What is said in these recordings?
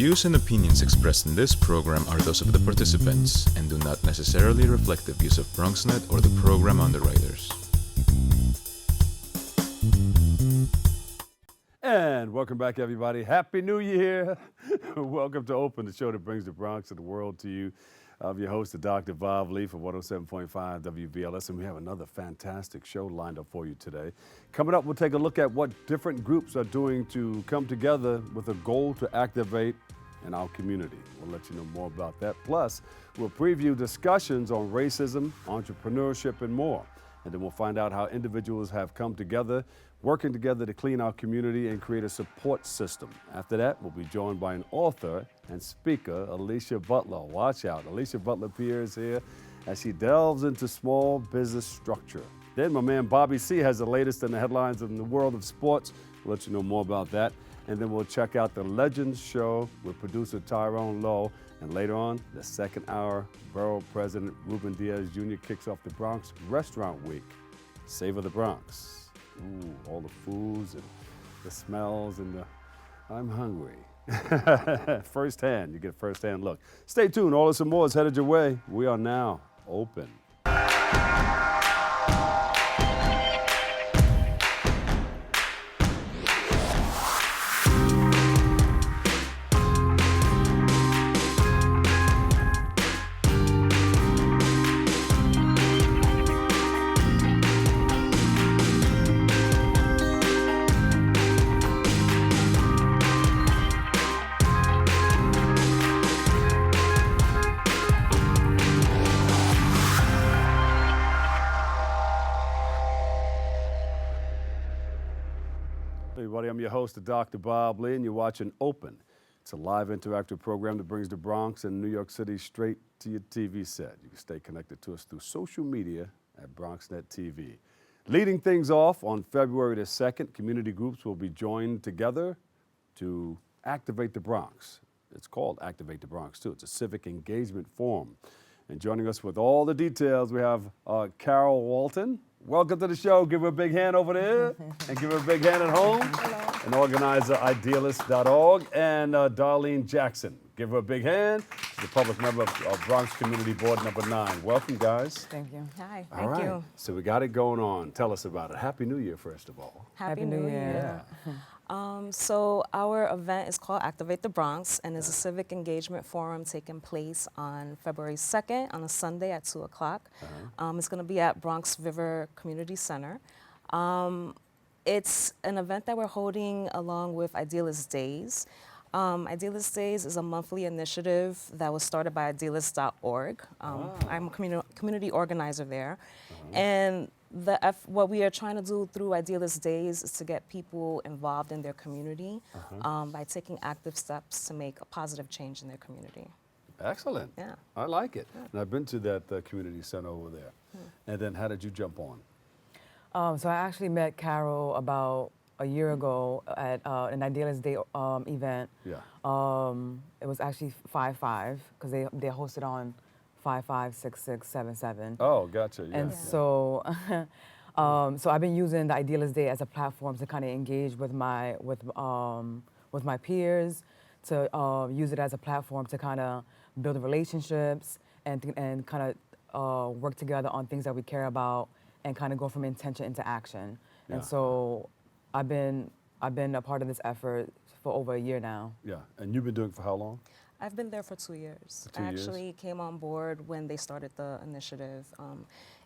views and opinions expressed in this program are those of the participants and do not necessarily reflect the views of BronxNet or the program underwriters. And welcome back, everybody. Happy New Year. Welcome to Open, the show that brings the Bronx and the world to you. I'm your host, Dr. Bob Lee from 107.5 WBLS, and we have another fantastic show lined up for you today. Coming up, we'll take a look at what different groups are doing to come together with a goal to activate in our community. We'll let you know more about that. Plus, we'll preview discussions on racism, entrepreneurship, and more. And then we'll find out how individuals have come together, working together to clean our community and create a support system. After that, we'll be joined by an author and speaker, Alicia Butler. Watch out, Alicia Butler appears here as she delves into small business structure. Then my man Bobby C has the latest in the headlines in the world of sports. We'll let you know more about that. And then we'll check out the Legends Show with producer Tyrone Lowe. And later on, the second hour, Borough President Ruben Diaz Jr. kicks off the Bronx Restaurant Week. Savor the Bronx. Ooh, all the foods and the smells and the, I'm hungry. Firsthand, you get a firsthand look. Stay tuned, all this and more is headed your way. We are now open. Everybody, I'm your host, Dr. Bob Lee, and you're watching Open. It's a live interactive program that brings the Bronx and New York City straight to your TV set. You can stay connected to us through social media at BronxNet TV. Leading things off on February the 2nd, community groups will be joined together to activate the Bronx. It's called Activate the Bronx, too. It's a civic engagement forum. And joining us with all the details, we have Carol Walton. Welcome to the show. Give her a big hand over there and give her a big hand at home. Hello. And organizer, idealist.org, and Darlene Jackson. Give her a big hand. She's a public member of Bronx Community Board number 9. Welcome, guys. Thank you. Hi. Thank you. So we got it going on. Tell us about it. Happy New Year, first of all. Happy New Year. Yeah. So our event is called Activate the Bronx, and is a civic engagement forum taking place on February 2nd on a Sunday at 2 o'clock. It's going to be at Bronx River Community Center. It's an event that we're holding along with Idealist Days. Idealist Days is a monthly initiative that was started by idealist.org. I'm a community organizer there. And what we are trying to do through Idealist Days is to get people involved in their community by taking active steps to make a positive change in their community. Excellent. Yeah. I like it. Yeah. And I've been to that community center over there. And then how did you jump on? So I actually met Carol about a year ago at an Idealist Day event. Yeah. It was actually 5-5 because they hosted on 5-5-6-6-7-7. Oh, gotcha. Yeah. And so, so I've been using the Idealist Day as a platform to kind of engage with my peers, to use it as a platform to kind of build relationships and kind of work together on things that we care about and kind of go from intention into action. Yeah. And so I've been a part of this effort for over a year now. Yeah. And you've been doing it for how long? I've been there for 2 years. For 2 years? I actually came on board when they started the initiative.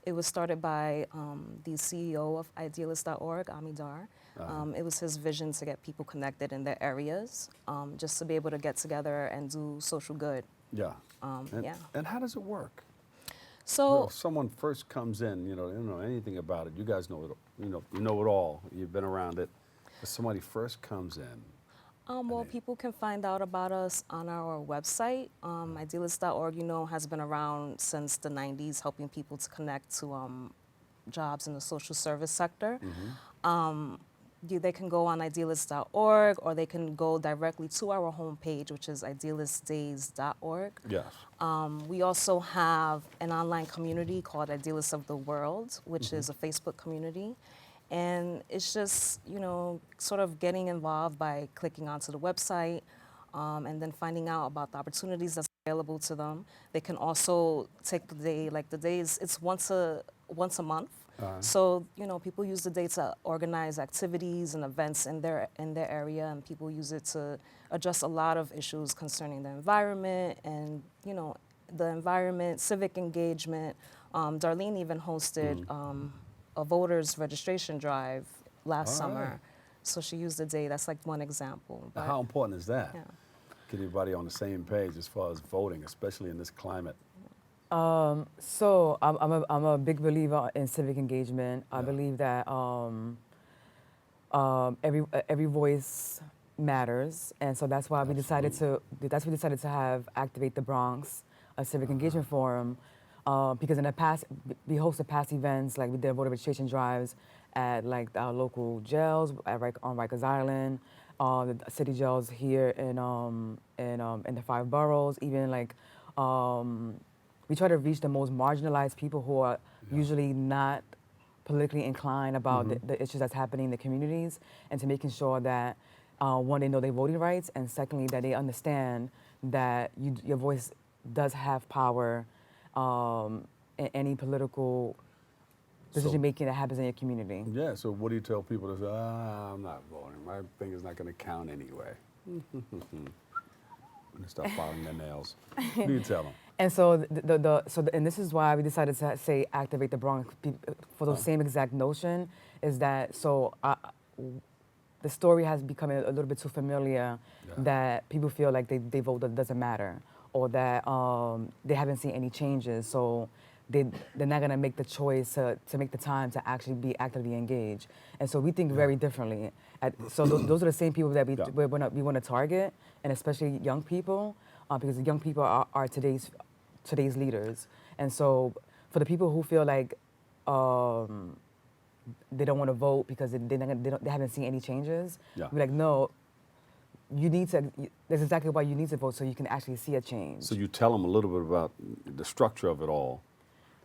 It was started by the CEO of idealist.org, Amidar. It was his vision to get people connected in their areas, just to be able to get together and do social good. Yeah. Yeah. And how does it work? So if someone first comes in, they don't know anything about it. You guys know it, you know it all. You've been around it. If somebody first comes in. Well, people can find out about us on our website. Idealist.org, has been around since the 90s, helping people to connect to jobs in the social service sector. They can go on idealist.org, or they can go directly to our homepage, which is idealistdays.org. Yes. We also have an online community called Idealists of the World, which is a Facebook community. And it's just, sort of getting involved by clicking onto the website, and then finding out about the opportunities that's available to them. They can also take the day, like the day is, it's once a month. So, people use the day to organize activities and events in their area, and people use it to address a lot of issues concerning the environment and, the environment, civic engagement. Darlene even hosted a voters registration drive last summer. So she used the day. That's like one example. Now, how important is that? Yeah. Get everybody on the same page as far as voting, especially in this climate. So I'm a big believer in civic engagement. I believe that every voice matters, and so that's why we decided to have Activate the Bronx, a civic engagement forum, because in the past we hosted past events, like we did voter registration drives at like our local jails on Rikers Island, the city jails here in the 5 boroughs, even like. We try to reach the most marginalized people who are usually not politically inclined about the issues that's happening in the communities, and to making sure that, one, they know their voting rights, and secondly, that they understand that your voice does have power in any political decision making that happens in your community. Yeah, so what do you tell people that say, I'm not voting, my thing is not going to count anyway? When they start filing their nails. What do you tell them? And so, and this is why we decided to say Activate the Bronx for the same exact notion, is that the story has become a little bit too familiar that people feel like they vote that doesn't matter, or that they haven't seen any changes, so they're not gonna make the choice to make the time to actually be actively engaged. And so we think very differently. So those are the same people that we want to target, and especially young people, because young people are today's leaders. And so for the people who feel like they don't want to vote because they haven't seen any changes, we're like, no, you need to. That's exactly why you need to vote, so you can actually see a change. So you tell them a little bit about the structure of it all,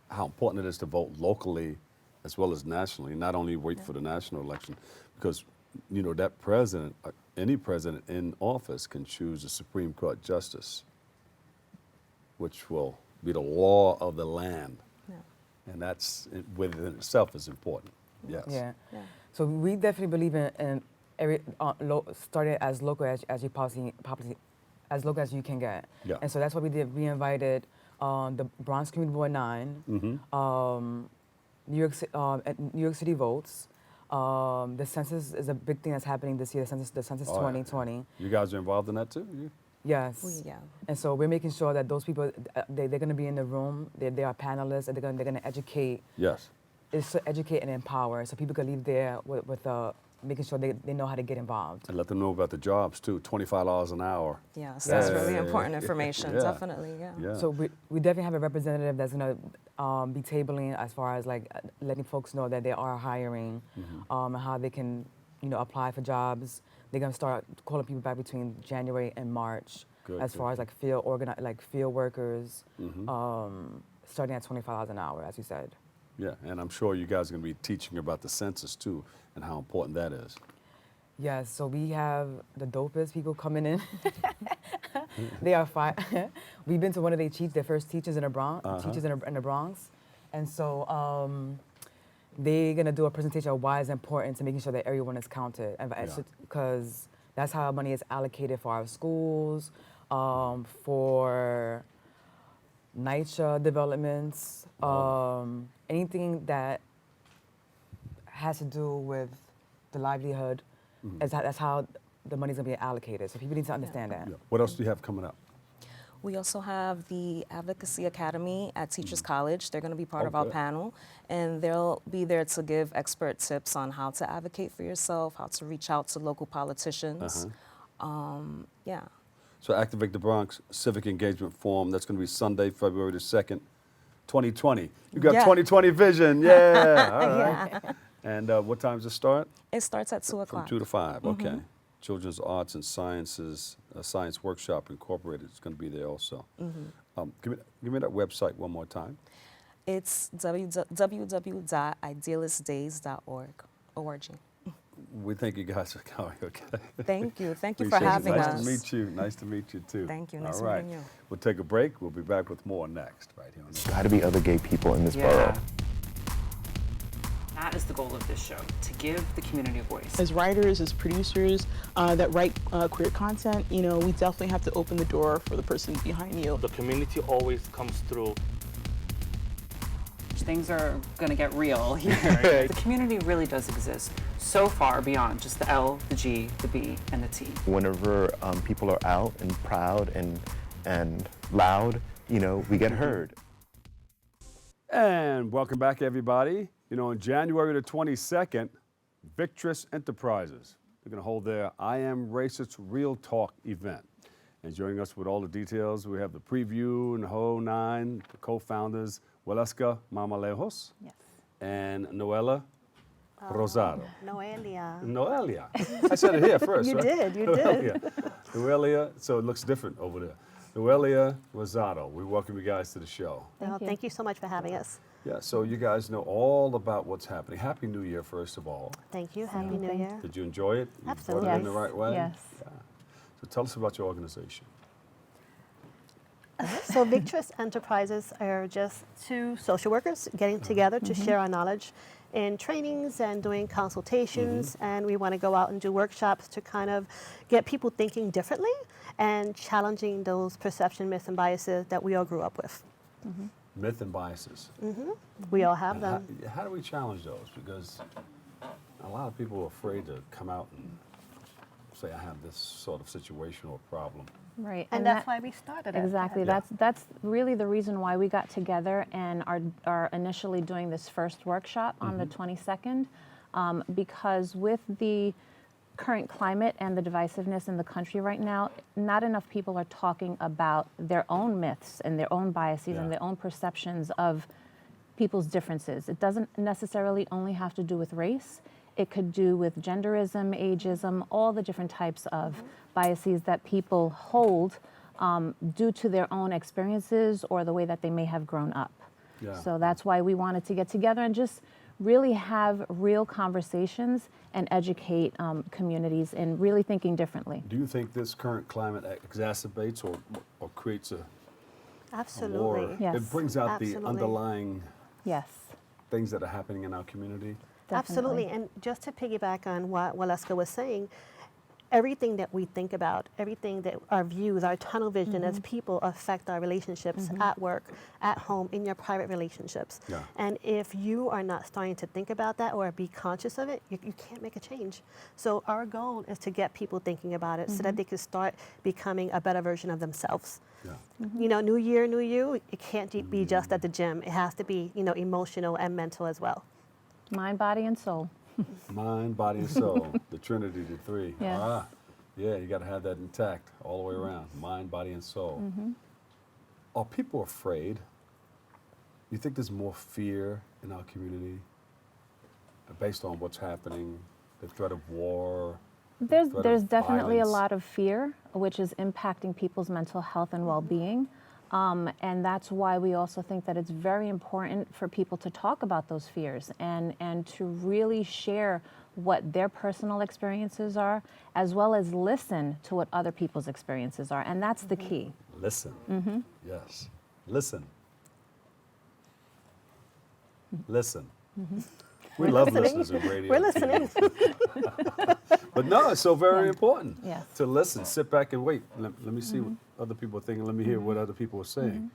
how important it is to vote locally as well as nationally, not only wait for the national election, because that president, any president in office can choose a Supreme Court justice, which will be the law of the land. And that's within itself is important. Yes. Yeah. So we definitely believe in starting as local as you possibly as local as you can get. Yeah. And so that's what we did. We invited the Bronx Community Board 9, New York City Votes. The census is a big thing that's happening this year. The census 2020. You guys are involved in that too? Yes. And so we're making sure that those people, they're going to be in the room. They are panelists, and they're going to educate. Yes. It's to educate and empower, so people can leave there with making sure they know how to get involved. And let them know about the jobs too. $25 an hour. Yes, that's really important information. Definitely. Yeah. So we definitely have a representative that's going to be tabling as far as like letting folks know that they are hiring, and how they can apply for jobs. They're going to start calling people back between January and March, as far as like field workers, starting at $25 an hour, as you said. Yeah, and I'm sure you guys are going to be teaching about the census too, and how important that is. Yes, so we have the dopest people coming in. They are We've been to one of their first teachers in the Bronx, in the Bronx, and so they're gonna do a presentation of why it's important to making sure that everyone is counted, and because that's how money is allocated for our schools, for NYCHA developments, anything that has to do with the livelihood. That's how the money's gonna be allocated. So people need to understand that. Yeah. What else do you have coming up? We also have the Advocacy Academy at Teachers College. They're going to be part of our panel, and they'll be there to give expert tips on how to advocate for yourself, how to reach out to local politicians. So Activate the Bronx Civic Engagement Forum, that's going to be Sunday, February the 2nd, 2020. You got 2020 vision, all right. And what time does it start? It starts at 2 o'clock. From 2 to 5, okay. Children's Arts and Sciences, Science Workshop Incorporated is going to be there also. Give me that website one more time. It's www.idealistdays.org. we think you guys are coming, okay? Thank you. Thank you for Appreciate it. having nice us. to meet you. Nice to meet you, too. Thank you. Nice All right. meeting you. We'll take a break. We'll be back with more next, right here on the Got to be other gay people in this borough. That is the goal of this show, to give the community a voice. As writers, as producers that write queer content, you know, we definitely have to open the door for the person behind you. The community always comes through. Things are going to get real here. The community really does exist so far beyond just the L, the G, the B, and the T. Whenever people are out and proud and loud, you know, we get heard. And welcome back, everybody. You know, on January the 22nd, Victress Enterprises, they're going to hold their I Am Racist Real Talk event. And joining us with all the details, we have the preview and the whole nine, the co-founders, Waleska Mamalejos and Noela Rosado. Noelia. Noelia. I said it here first, You right? did, you did. Noelia, so it looks different over there. Noelia Rosado, we welcome you guys to the show. Thank you so much for having us. Yeah, so you guys know all about what's happening. Happy New Year, first of all. Thank you. Happy New Year. Did you enjoy it? You Absolutely. brought it in the right way? Yes. Yeah. So tell us about your organization. So Victress Enterprises are just two social workers getting together to share our knowledge in trainings and doing consultations. And we want to go out and do workshops to kind of get people thinking differently and challenging those perception myths and biases that we all grew up with. Myth and biases. We all have And them. how do we challenge those? Because a lot of people are afraid to come out and say, I have this sort of situation or problem. Right. And that's why we started it. Exactly. Yeah. That's really the reason why we got together and are initially doing this first workshop on the 22nd, because with the current climate and the divisiveness in the country right now, not enough people are talking about their own myths and their own biases and their own perceptions of people's differences. It doesn't necessarily only have to do with race. It could do with genderism, ageism, all the different types of biases that people hold due to their own experiences or the way that they may have grown up. Yeah. So that's why we wanted to get together and just really have real conversations and educate communities in really thinking differently. Do you think this current climate exacerbates or creates a Absolutely. war? Yes. It brings out the Absolutely. underlying Yes. things that are happening in our community. Absolutely. And just to piggyback on what Waleska was saying, everything that we think about, everything that our views, our tunnel vision as people affect our relationships at work, at home, in your private relationships. Yeah. And if you are not starting to think about that or be conscious of it, you can't make a change. So our goal is to get people thinking about it so that they can start becoming a better version of themselves. Yeah. You know, new year, new you, it can't be just at the gym. It has to be, you know, emotional and mental as well. Mind, body, and soul. Mind, body, and soul. The Trinity, the three. Yes. Ah, yeah, you got to have that intact all the way around. Mind, body, and soul. Are people afraid? You think there's more fear in our community based on what's happening, the threat of war? There's threat of definitely a violence? lot of fear, which is impacting people's mental health and well-being. And that's why we also think that it's very important for people to talk about those fears and to really share what their personal experiences are, as well as listen to what other people's experiences are. And that's the key. Listen. Yes. Listen. Listen. We love listeners in radio. We're and TV. listening. But no, it's so very important Yes. to listen, sit back and wait. Let me see what other people are thinking. Let me hear what other people are saying.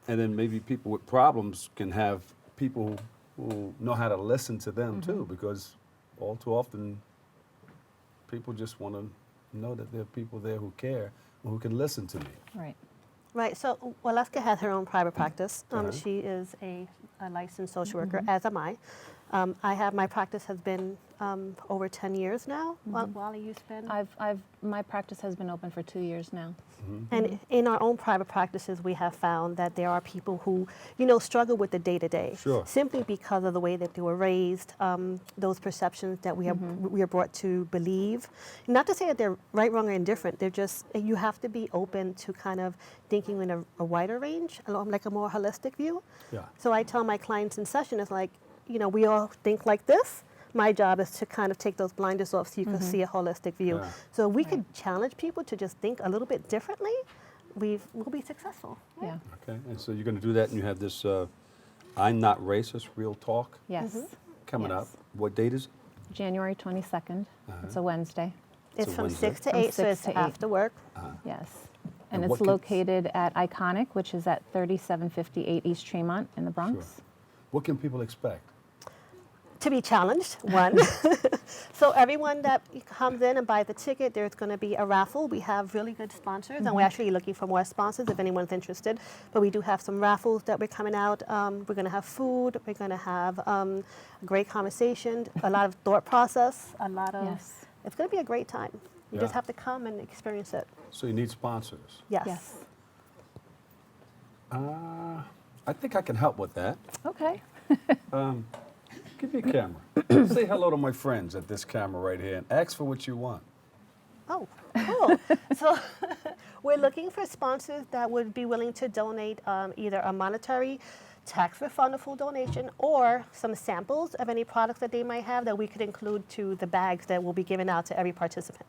And then maybe people with problems can have people who know how to listen to them too, because all too often people just want to know that there are people there who care, who can listen to me. Right. Right, so Waleska has her own private practice. She is a licensed social worker, as am I. My practice has been over 10 years now. Wally, you spend? My practice has been open for 2 years now. And in our own private practices, we have found that there are people who, you know, struggle with the day-to-day. Sure. Simply because of the way that they were raised, those perceptions that we are brought to believe. Not to say that they're right, wrong, or indifferent. They're just, you have to be open to kind of thinking in a wider range, like a more holistic view. Yeah. So I tell my clients in session, it's like, you know, we all think like this, my job is to kind of take those blinders off so you can see a holistic view. Yeah. So if we could challenge people to just think a little bit differently, we'll be successful. Yeah. Okay, and so you're going to do that, and you have this I'm Not Racist, Real Talk Yes. coming Yes. up. What date is it? January 22nd. It's a Wednesday. It's from Wednesday. 6 to From 8, so 6 it's to 8. after work. Yes. And And what it's can- located at Iconic, which is at 3758 East Tremont in the Bronx. What can people expect? To be challenged, one. So everyone that comes in and buys the ticket, there's going to be a raffle. We have really good sponsors, and we're actually looking for more sponsors if anyone's interested. But we do have some raffles that we're coming out. We're going to have food. We're going to have great conversation, a lot of thought process, a lot of. Yes. It's going to be a great time. You just Yeah. have to come and experience it. So you need sponsors. Yes. Yes. I think I can help with that. Okay. Give me a camera. Say hello to my friends at this camera right here and ask for what you want. Oh, cool. So we're looking for sponsors that would be willing to donate either a monetary, tax-refundable donation or some samples of any products that they might have that we could include to the bags that will be given out to every participant.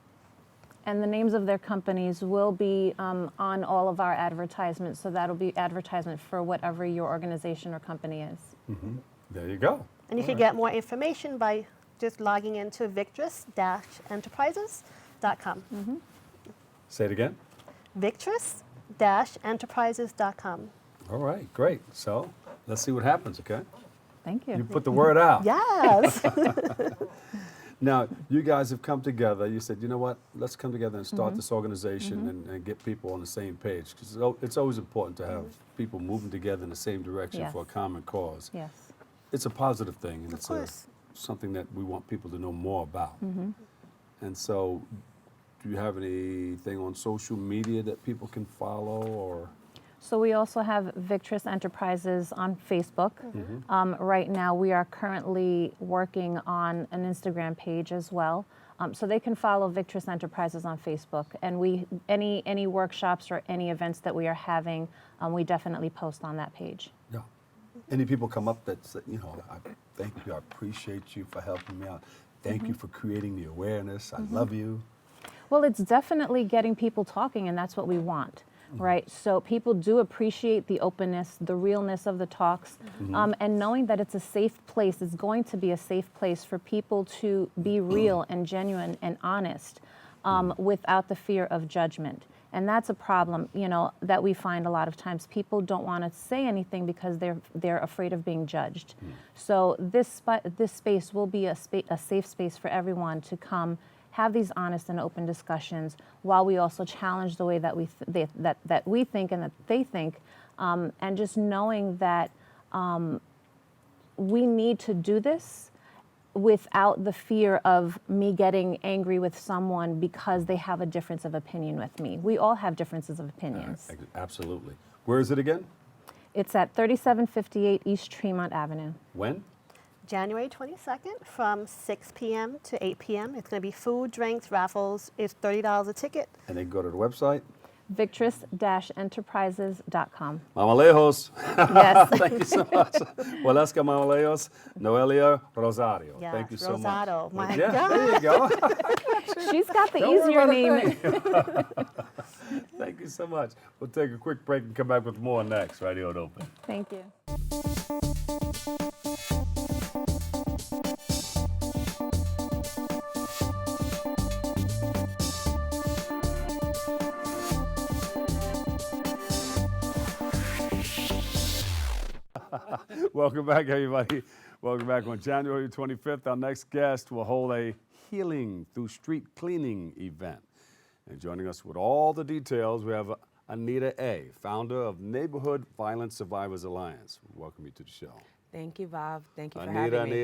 And the names of their companies will be on all of our advertisements, so that'll be advertisement for whatever your organization or company is. There you go. And you can get more information by just logging into victress-enterprises.com. Say it again. Victress-enterprises.com. All right, great. So let's see what happens, okay? Thank you. You put the word out. Yes. Now, you guys have come together. You said, you know what, let's come together and start this organization and get people on the same page. Because it's always important to have people moving together in the same direction Yes. for a common cause. Yes. It's a positive thing, and Of it's course. something that we want people to know more about. And so, do you have anything on social media that people can follow, or? So we also have Victress Enterprises on Facebook. Right now, we are currently working on an Instagram page as well. So they can follow Victress Enterprises on Facebook. And any workshops or any events that we are having, we definitely post on that page. Yeah. Any people come up that say, you know, I thank you, I appreciate you for helping me out. Thank you for creating the awareness. I love you. Well, it's definitely getting people talking, and that's what we want, right? So people do appreciate the openness, the realness of the talks, and knowing that it's a safe place, it's going to be a safe place for people to be real and genuine and honest without the fear of judgment. And that's a problem, you know, that we find a lot of times. People don't want to say anything because they're afraid of being judged. So this space will be a safe space for everyone to come, have these honest and open discussions, while we also challenge the way that we think and that they think, and just knowing that we need to do this without the fear of me getting angry with someone because they have a difference of opinion with me. We all have differences of opinions. Absolutely. Where is it again? It's at 3758 East Tremont Avenue. When? January 22nd from 6 p.m. to 8 p.m. It's going to be food, drinks, raffles. It's $30 a ticket. And they can go to the website? Victress-enterprises.com. Mama Lejos. Yes. Thank you so much. Waleska Mama Lejos, Noelia Rosario. Yes, Thank you so Rosado. much. My Yeah, God. there you go. She's got the Don't worry easier about a name. thing. Thank you so much. We'll take a quick break and come back with more next, right here at Open. Thank you. Welcome back, everybody. Welcome back on January 25th. Our next guest will hold a Healing Through Street Cleaning event. And joining us with all the details, we have Anita A., founder of Neighborhood Violence Survivors Alliance. Welcome you to the show. Thank you, Bob. Thank you for Anita, having me.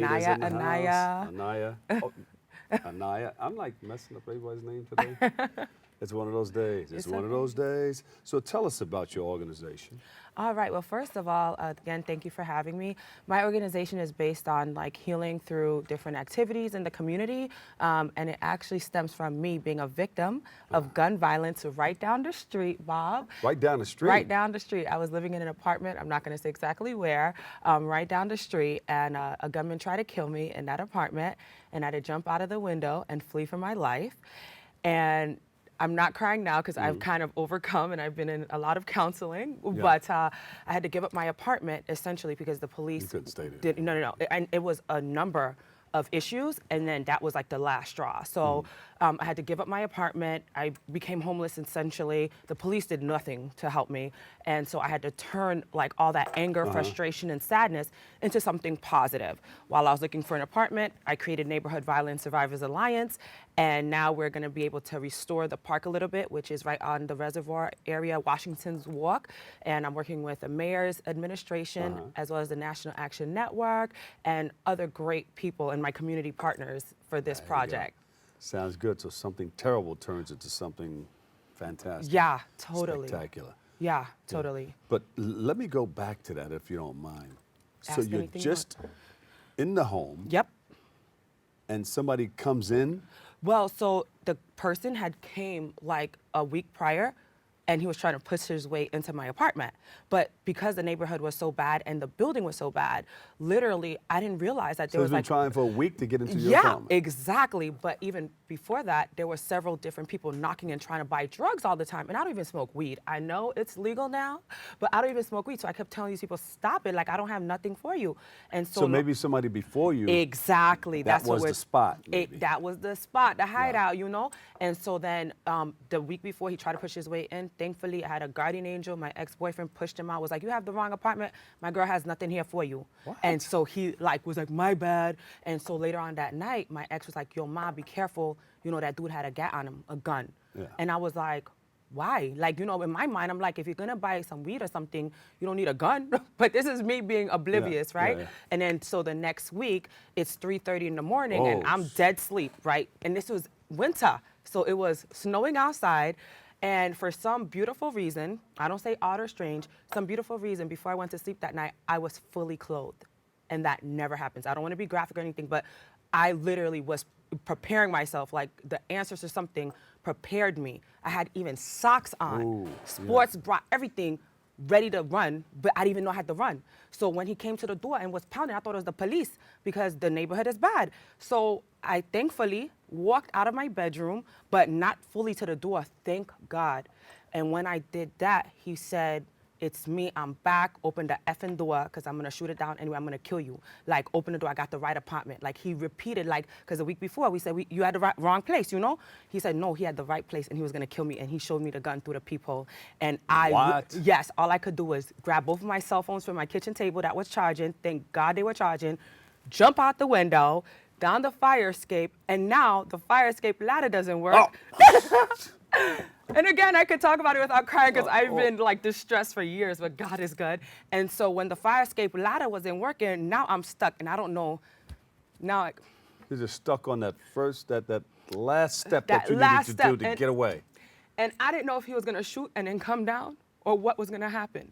Anita's in the Anaya. house. Anaya. Oh, Anaya. I'm like messing up everybody's name today. It's one of those days. It's one of those days. So tell us about your organization. All right. Well, first of all, again, thank you for having me. My organization is based on like healing through different activities in the community, and it actually stems from me being a victim of gun violence right down the street, Bob. Right down the street? Right down the street. I was living in an apartment. I'm not going to say exactly where. Right down the street, and a gunman tried to kill me in that apartment, and I had to jump out of the window and flee for my life. And I'm not crying now because I've kind of overcome and I've been in a lot of counseling, but I had to give up my apartment essentially because the police did, no. And it was a number of issues, and then that was like the last straw. So I had to give up my apartment. I became homeless essentially. The police did nothing to help me. And so I had to turn like all that anger, frustration, and sadness into something positive. While I was looking for an apartment, I created Neighborhood Violence Survivors Alliance, and now we're gonna be able to restore the park a little bit, which is right on the reservoir area, Washington's Walk. And I'm working with the mayor's administration, as well as the National Action Network, and other great people and my community partners for this project. Sounds good. So something terrible turns into something fantastic. Yeah, totally. Spectacular. Yeah, totally. But let me go back to that if you don't mind. So Ask you're anything you just in the home. Yep. And somebody comes in. Well, so the person had came like a week prior, and he was trying to push his way into my apartment. But because the neighborhood was so bad and the building was so bad, literally, I didn't realize that there was he's been like trying for a week to get into your apartment. Yeah, exactly. But even before that, there were several different people knocking and trying to buy drugs all the time. And I don't even smoke weed. I know it's legal now, but I don't even smoke weed. So I kept telling these people, stop it. Like, I don't have nothing for you. And so maybe somebody before you. Exactly. That was the spot. That was the spot, the hideout, you know? And so then the week before he tried to push his way in, thankfully I had a guardian angel. My ex-boyfriend pushed him out, was like, you have the wrong apartment. My girl has nothing here for you. What? And so he like was like, my bad. And so later on that night, my ex was like, yo, Ma, be careful. You know, that dude had a gat on him, a gun. Yeah. And I was like, why? Like, you know, in my mind, I'm like, if you're gonna buy some weed or something, you don't need a gun. But this is me being oblivious, right? Yeah. And then so the next week, it's 3:30 in the morning and I'm dead sleep, right? And this was winter. So it was snowing outside. And for some beautiful reason, I don't say odd or strange, some beautiful reason, before I went to sleep that night, I was fully clothed. And that never happens. I don't want to be graphic or anything, but I literally was preparing myself, like the answers to something prepared me. I had even socks on, sports bra, everything ready to run, but I didn't even know I had to run. So when he came to the door and was pounding, I thought it was the police because the neighborhood is bad. So I thankfully walked out of my bedroom, but not fully to the door, thank God. And when I did that, he said, it's me, I'm back, open the effing door, because I'm gonna shoot it down anyway, I'm gonna kill you. Like, open the door, I got the right apartment. Like, he repeated, like, because the week before, we said, you had the wrong place, you know? He said, no, he had the right place, and he was gonna kill me, and he showed me the gun through the peephole. And yes, all I could do was grab both of my cell phones from my kitchen table that was charging, thank God they were charging, jump out the window, down the fire escape, and now the fire escape ladder doesn't work. And again, I could talk about it without crying because I've been like distressed for years, but God is good. And so when the fire escape ladder wasn't working, now I'm stuck and I don't know. Now you're just stuck on that last step that you needed to do to get away. And I didn't know if he was gonna shoot and then come down or what was gonna happen.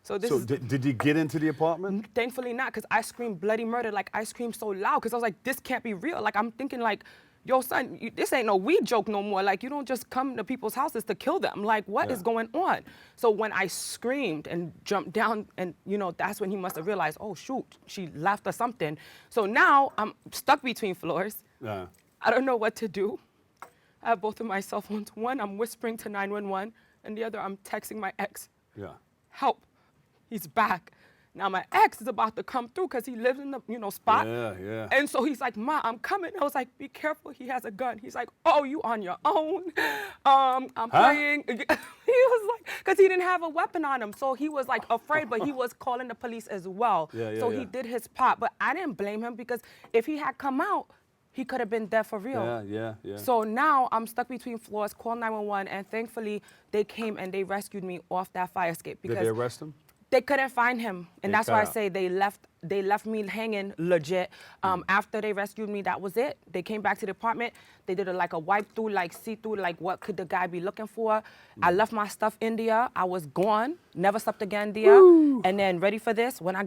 So did you get into the apartment? Thankfully not, because I screamed bloody murder. Like, I screamed so loud because I was like, this can't be real. Like, I'm thinking like, yo, son, this ain't no weed joke no more. Like, you don't just come to people's houses to kill them. Like, what is going on? So when I screamed and jumped down, and, you know, that's when he must have realized, oh, shoot, she left or something. So now I'm stuck between floors. I don't know what to do. I have both of my cell phones. One, I'm whispering to 911, and the other, I'm texting my ex. Help. He's back. Now my ex is about to come through because he lives in the, you know, spot. And so he's like, Ma, I'm coming. I was like, be careful, he has a gun. He's like, oh, you on your own? I'm playing. He was like, because he didn't have a weapon on him. So he was like afraid, but he was calling the police as well. So he did his part. But I didn't blame him because if he had come out, he could have been dead for real. So now I'm stuck between floors, call 911, and thankfully they came and they rescued me off that fire escape. Because did they arrest him? They couldn't find him, and that's why I say they left they left me hanging legit. After they rescued me, that was it. They came back to the apartment. They did like a wipe through, like see through, like what could the guy be looking for. I left my stuff in there. I was gone, never slept again there. And then ready for this, when I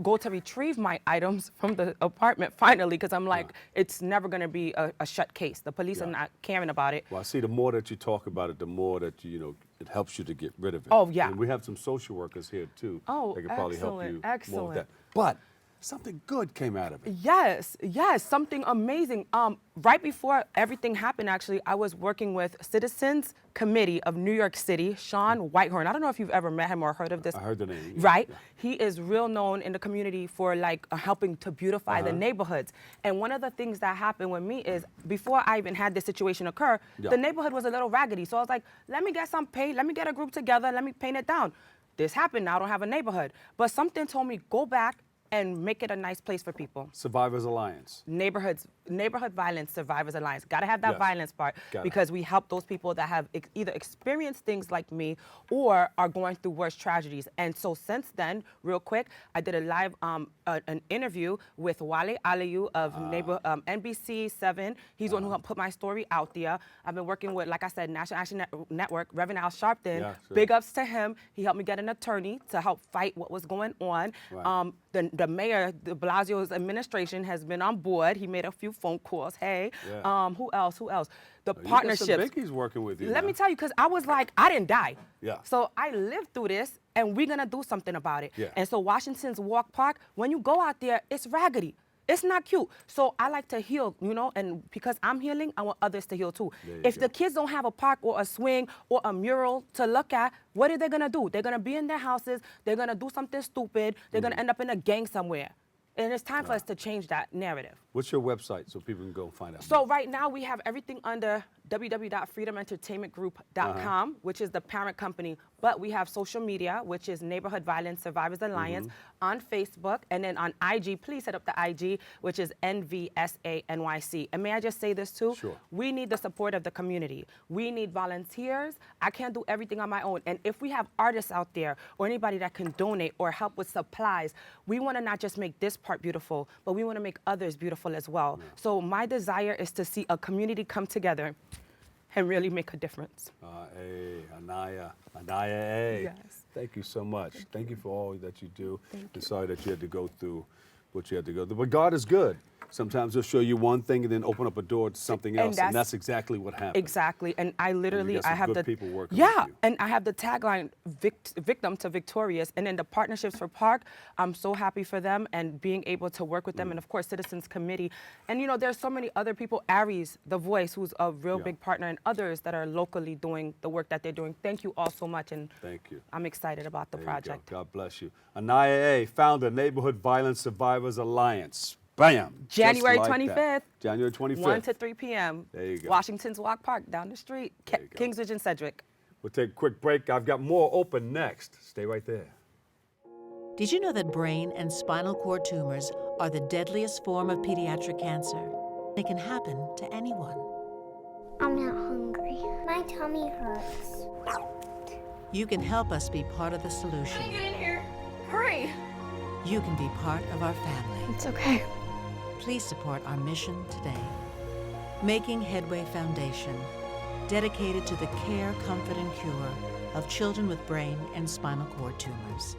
go to retrieve my items from the apartment finally, because I'm like, it's never gonna be a shut case. The police are not caring about it. Well, I see the more that you talk about it, the more that it helps you to get rid of it. Oh, yeah. And we have some social workers here too. Oh, that can probably help you excellent. more with that. But something good came out of it. Yes, something amazing. Right before everything happened, actually, I was working with Citizens Committee of New York City, Sean Whitehorn. I don't know if you've ever met him or heard of this. I heard the name. Right? Yeah. He is real known in the community for like helping to beautify the neighborhoods. And one of the things that happened with me is before I even had this situation occur, the neighborhood was a little raggedy. So I was like, let me get some paint, let me get a group together, let me paint it down. This happened, now I don't have a neighborhood. But something told me, go back and make it a nice place for people. Survivors Alliance. Neighborhood Violence Survivors Alliance. Got to have that violence part because we help those people that have either experienced things like me or are going through worse tragedies. And so since then, real quick, I did a live an interview with Wale Aliyu of NBC 7. He's the one who put my story out there. I've been working with, like I said, National Action Network, Reverend Al Sharpton. Yeah, sure. Big ups to him. He helped me get an attorney to help fight what was going on. Right. The mayor, de Blasio's administration has been on board. He made a few phone calls. Hey, who else? The partnerships. Vicky's working with you. Let me tell you, because I was like, I didn't die. Yeah. So I lived through this, and we're gonna do something about it. Yeah. And so Washington's Walk Park, when you go out there, it's raggedy. It's not cute. So I like to heal, and because I'm healing, I want others to heal too. If the kids don't have a park or a swing or a mural to look at, what are they gonna do? They're gonna be in their houses, they're gonna do something stupid, they're gonna end up in a gang somewhere. And it's time for us to change that narrative. What's your website so people can go find out? So right now we have everything under www.freedomentertainmentgroup.com, which is the parent company. But we have social media, which is Neighborhood Violence Survivors Alliance on Facebook. And then on IG, please hit up the IG, which is NVSANYC. And may I just say this too? Sure. We need the support of the community. We need volunteers. I can't do everything on my own. And if we have artists out there or anybody that can donate or help with supplies, we want to not just make this part beautiful, but we want to make others beautiful as well. Yeah. So my desire is to see a community come together and really make a difference. Anaya, A. Yes. Thank you so much. Thank you for all that you do. I'm sorry that you had to go through what you had to go through. But God is good. Sometimes he'll show you one thing and then open up a door to something else, and that's exactly what happened. Exactly, and I literally, I have good people working with you. And I have the tagline, victim to victorious, and then the partnerships for Park, I'm so happy for them and being able to work with them, and of course, Citizens Committee. And there's so many other people, Aries, The Voice, who's a real big partner, and others that are locally doing the work that they're doing. Thank you all so much, and thank you. I'm excited about the project. God bless you. Anaya A., founder, Neighborhood Violence Survivors Alliance. Bam! January 25th. January 25th. 1 to 3 p.m. There you go. Washington's Walk Park, down the street. Kingsbridge and Sedgwick. We'll take a quick break. I've got more open next. Stay right there. Did you know that brain and spinal cord tumors are the deadliest form of pediatric cancer? It can happen to anyone. I'm not hungry. My tummy hurts. You can help us be part of the solution. Get in here. Hurry. You can be part of our family. It's okay. Please support our mission today. Making Headway Foundation, dedicated to the care, comfort, and cure of children with brain and spinal cord tumors.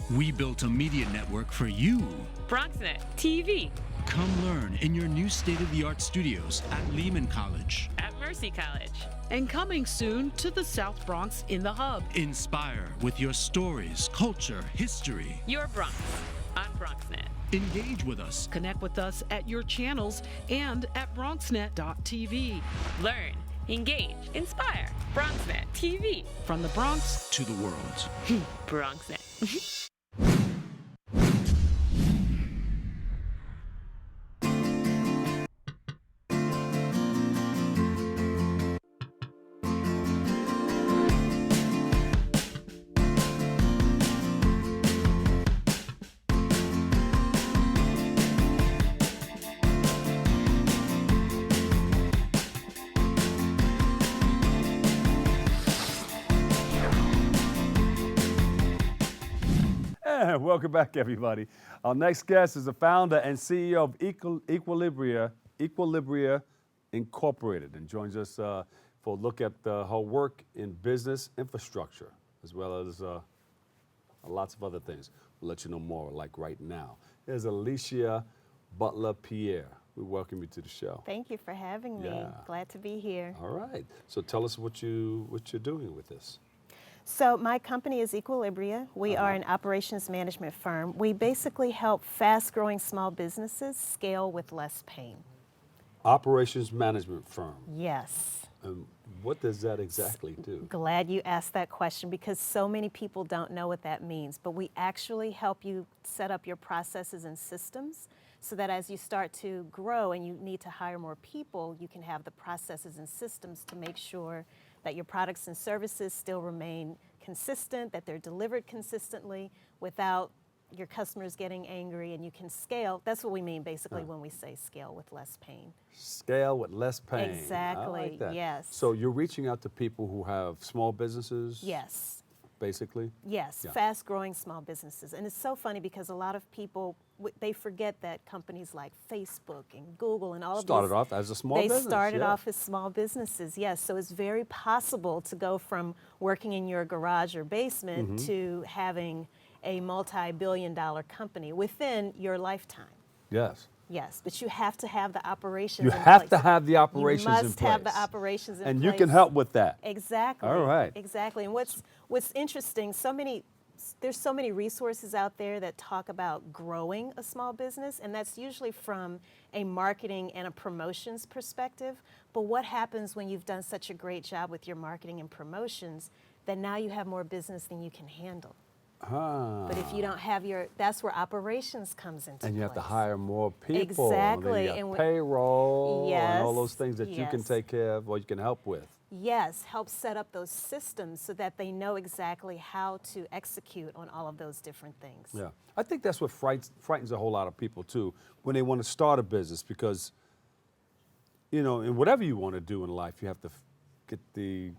We built a media network for you. BronxNet TV. Come learn in your new state-of-the-art studios at Lehman College. At Mercy College. And coming soon to the South Bronx in the Hub. Inspire with your stories, culture, history. Your Bronx on BronxNet. Engage with us. Connect with us at your channels and at BronxNet.tv. Learn, engage, inspire. BronxNet TV. From the Bronx to the world. BronxNet. And welcome back, everybody. Our next guest is the founder and CEO of Equilibria Incorporated, and joins us for a look at her work in business infrastructure, as well as lots of other things. We'll let you know more, like right now. Here's Alicia Butler-Pierre. We welcome you to the show. Thank you for having me. Yeah. Glad to be here. All right. So tell us what you're doing with this. So my company is Equilibria. We are an operations management firm. We basically help fast-growing small businesses scale with less pain. Operations management firm. Yes. What does that exactly do? Glad you asked that question, because so many people don't know what that means. But we actually help you set up your processes and systems so that as you start to grow and you need to hire more people, you can have the processes and systems to make sure that your products and services still remain consistent, that they're delivered consistently without your customers getting angry, and you can scale. That's what we mean basically when we say scale with less pain. Scale with less pain. Exactly, I like that. yes. So you're reaching out to people who have small businesses? Yes. Basically? Yes, Yeah. fast-growing small businesses. And it's so funny because a lot of people, they forget that companies like Facebook and Google and all of Started these, off as a small business. They started yeah. off as small businesses, yes. So it's very possible to go from working in your garage or basement to having a multi-billion-dollar company within your lifetime. Yes. Yes, but you have to have the operations You in have place. to have the operations in place. You must have the operations in place. And you can help with that. Exactly. All right. Exactly. And what's interesting, there's so many resources out there that talk about growing a small business, and that's usually from a marketing and a promotions perspective. But what happens when you've done such a great job with your marketing and promotions that now you have more business than you can handle? But if you don't have that's where operations comes into And you have to place. hire more people. Exactly. And then you got payroll and all Yes, those things that you can yes. take care of or you can help with. Yes, help set up those systems so that they know exactly how to execute on all of those different things. Yeah. I think that's what frightens a whole lot of people too when they want to start a business, because, you know, in whatever you want to do in life, you have to get the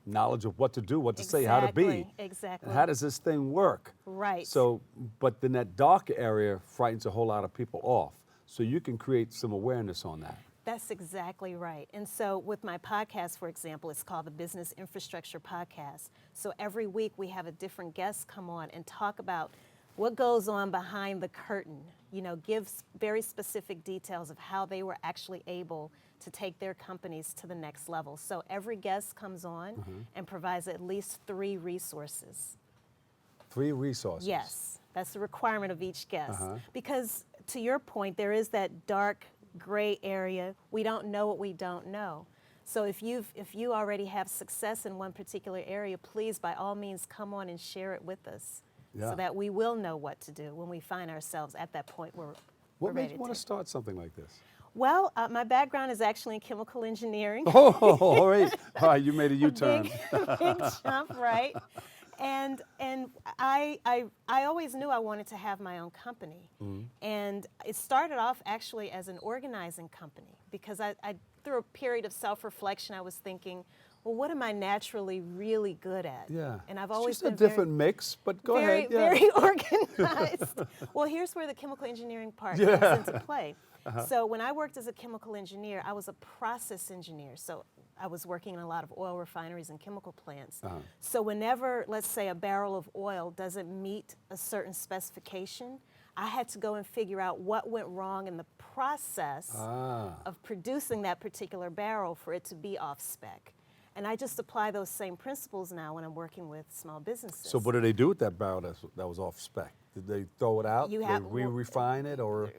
knowledge of what to do, what to say, how to be. Exactly. And how does this thing work? Right. So, but then that dark area frightens a whole lot of people off. So you can create some awareness on that. That's exactly right. And so with my podcast, for example, it's called the Business Infrastructure Podcast. So every week we have a different guest come on and talk about what goes on behind the curtain, you know, gives very specific details of how they were actually able to take their companies to the next level. So every guest comes on and provides at least 3 resources. 3 resources? Yes, that's the requirement of each guest. Because to your point, there is that dark gray area. We don't know what we don't know. So if you already have success in one particular area, please by all means come on and share it with us. Yeah. So that we will know what to do when we find ourselves at that point where What we're made ready you to want to take. start something like this? Well, my background is actually in chemical engineering. Oh, all right. All right, you made a U-turn. Big jump, right? And I always knew I wanted to have my own company. And it started off actually as an organizing company, because I through a period of self-reflection, I was thinking, well, what am I naturally really good at? Yeah. And I've It's always just been a different mix, but go ahead. Yeah. very organized. Well, here's where the chemical engineering part comes into play. So when I worked as a chemical engineer, I was a process engineer. So I was working in a lot of oil refineries and chemical plants. So whenever, let's say, a barrel of oil doesn't meet a certain specification, I had to go and figure out what went wrong in the process of producing that particular barrel for it to be off spec. And I just apply those same principles now when I'm working with small businesses. So what do they do with that barrel that was off spec? Did they throw it out? You Did have- they re-refine it, or?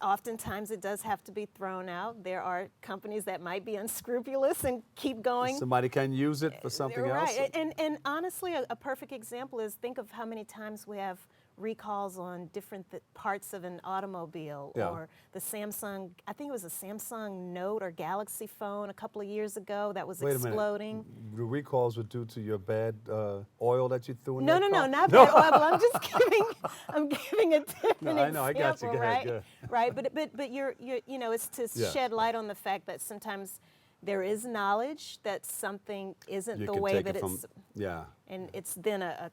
Oftentimes it does have to be thrown out. There are companies that might be unscrupulous and keep going. Somebody can use it for something else? Right, and honestly, a perfect example is, think of how many times we have recalls on different parts of an automobile, or the Samsung, I think it was a Samsung Note or Galaxy phone a couple of years ago that was exploding. The recalls were due to your bad oil that you threw in No, that car? not bad oil. But I'm just giving a different No, I know, I got you. example, Go ahead, right? go ahead. Right, but you're you know, it's to shed light on the fact that sometimes there is knowledge that something isn't You the can way take that it from, it's, yeah. and it's then a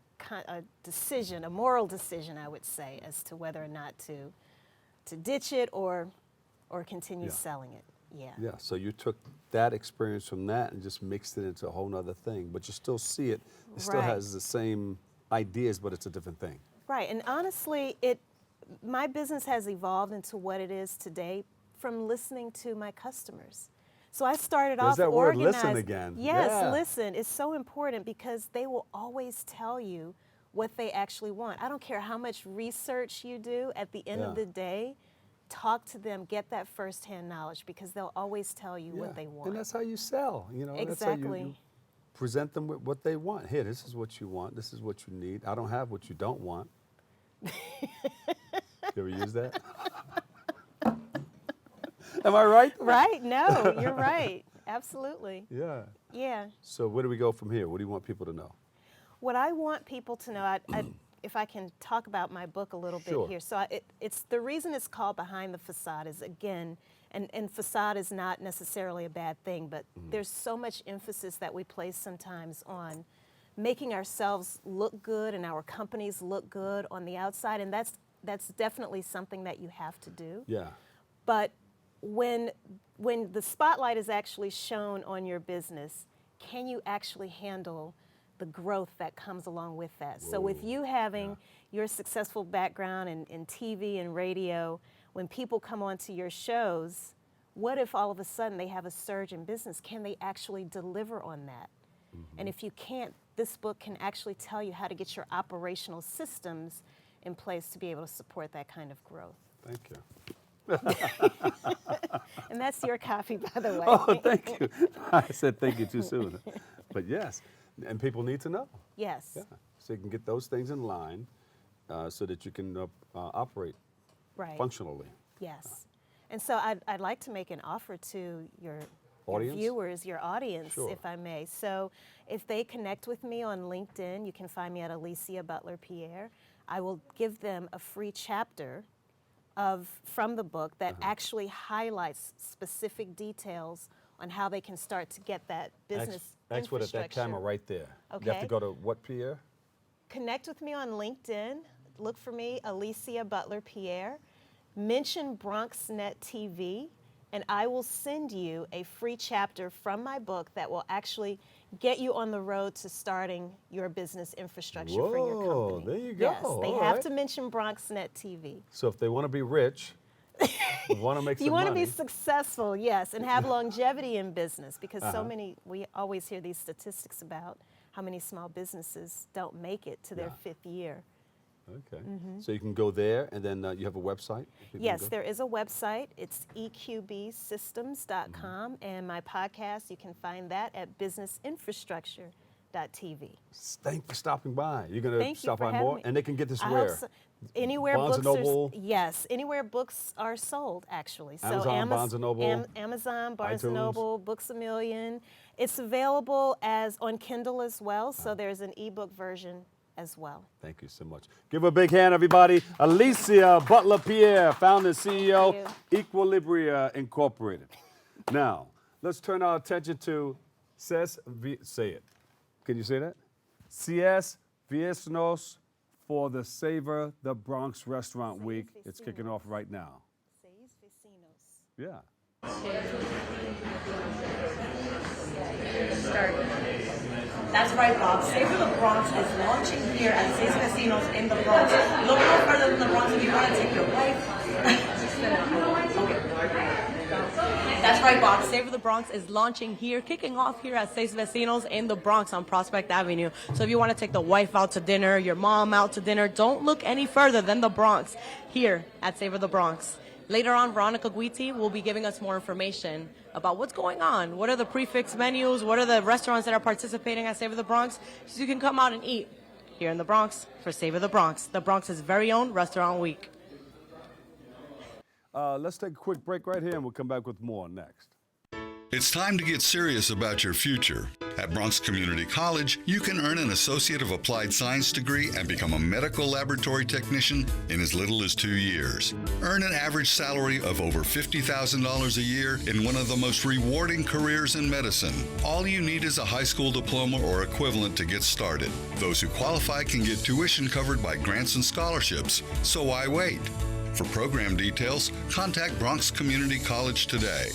decision, a moral decision, I would say, as to whether or not to ditch it or continue Yeah. selling it. Yeah. Yeah, so you took that experience from that and just mixed it into a whole nother thing, but you still see it. It still Right. has the same ideas, but it's a different thing. Right, and honestly, my business has evolved into what it is today from listening to my customers. So I started There's off that word, organized. listen again. Yes, Yeah. listen. It's so important because they will always tell you what they actually want. I don't care how much research you do. At the end of Yeah. the day, talk to them, get that firsthand knowledge because they'll always tell you what they want. And that's how you sell, you know. That's how Exactly. you present them with what they want. Here, this is what you want. This is what you need. I don't have what you don't want. You ever use that? Am I right? Right, no, you're right. Absolutely. Yeah. Yeah. So where do we go from here? What do you want people to know? What I want people to know, if I can talk about my book a little Sure. bit here. So it's the reason it's called Behind the Facade is, again, and facade is not necessarily a bad thing, but there's so much emphasis that we place sometimes on making ourselves look good and our companies look good on the outside, and that's definitely something that you have to do. Yeah. But when the spotlight is actually shown on your business, can you actually handle the growth that comes along with that? So with you having your successful background in TV and radio, when people come onto your shows, what if all of a sudden they have a surge in business? Can they actually deliver on that? And if you can't, this book can actually tell you how to get your operational systems in place to be able to support that kind of growth. Thank you. And that's your copy, by the way. Oh, thank you. I said thank you too soon. But yes, and people need to know. Yes. Yeah. So you can get those things in line so that you can operate functionally. Yes. And so I'd like to make an offer to your viewers, your audience, Sure. if I may. So if they connect with me on LinkedIn, you can find me at Alicia Butler Pierre. I will give them a free chapter from the book that actually highlights specific details on how they can start to get that business That's what at that camera right there. Okay. You have to go to what, Pierre? Connect with me on LinkedIn. Look for me, Alicia Butler Pierre. Mention BronxNet TV, and I will send you a free chapter from my book that will actually get you on the road to starting your business infrastructure for your company. There you go. Yes, they All have right. to mention BronxNet TV. So if they want to be rich, want to make some You want to money. be successful, yes, and have longevity in business because so many, we always hear these statistics about how many small businesses don't make it to their fifth year. Okay. So you can go there, and then you have a website? People can Yes, go? there is a website. It's eqbsystems.com, and my podcast, you can find that at businessinfrastructure.tv. Thanks for stopping by. You're going Thank to you stop for by having more? me. And they can get this I where? hope so. Anywhere Barnes & books Noble? yes, anywhere books are sold, actually. Amazon, Barnes & Noble? Amazon, Barnes iTunes? & Noble, Books A Million. It's available as on Kindle as well, so there's an ebook version as well. Thank you so much. Give a big hand, everybody. Alicia Butler Pierre, founder and CEO, Equilibria Incorporated. Now, let's turn our attention to say it. Can you say that? CS Viernes for the Savor the Bronx Restaurant Week. It's kicking off right now. Yeah. That's right, Bob. Savor the Bronx is launching here at Seis Vecinos in the Bronx. Look no further than the Bronx if you want to take your wife. That's right, Bob. Savor the Bronx is launching here, kicking off here at Seis Vecinos in the Bronx on Prospect Avenue. So if you want to take the wife out to dinner, your mom out to dinner, don't look any further than the Bronx here at Savor the Bronx. Later on, Veronica Guiti will be giving us more information about what's going on. What are the prefix menus? What are the restaurants that are participating at Savor the Bronx? So you can come out and eat here in the Bronx for Savor the Bronx, the Bronx's very own restaurant week. Let's take a quick break right here, and we'll come back with more next. It's time to get serious about your future. At Bronx Community College, you can earn an Associate of Applied Science degree and become a medical laboratory technician in as little as 2 years. Earn an average salary of over $50,000 a year in one of the most rewarding careers in medicine. All you need is a high school diploma or equivalent to get started. Those who qualify can get tuition covered by grants and scholarships, so why wait? For program details, contact Bronx Community College today.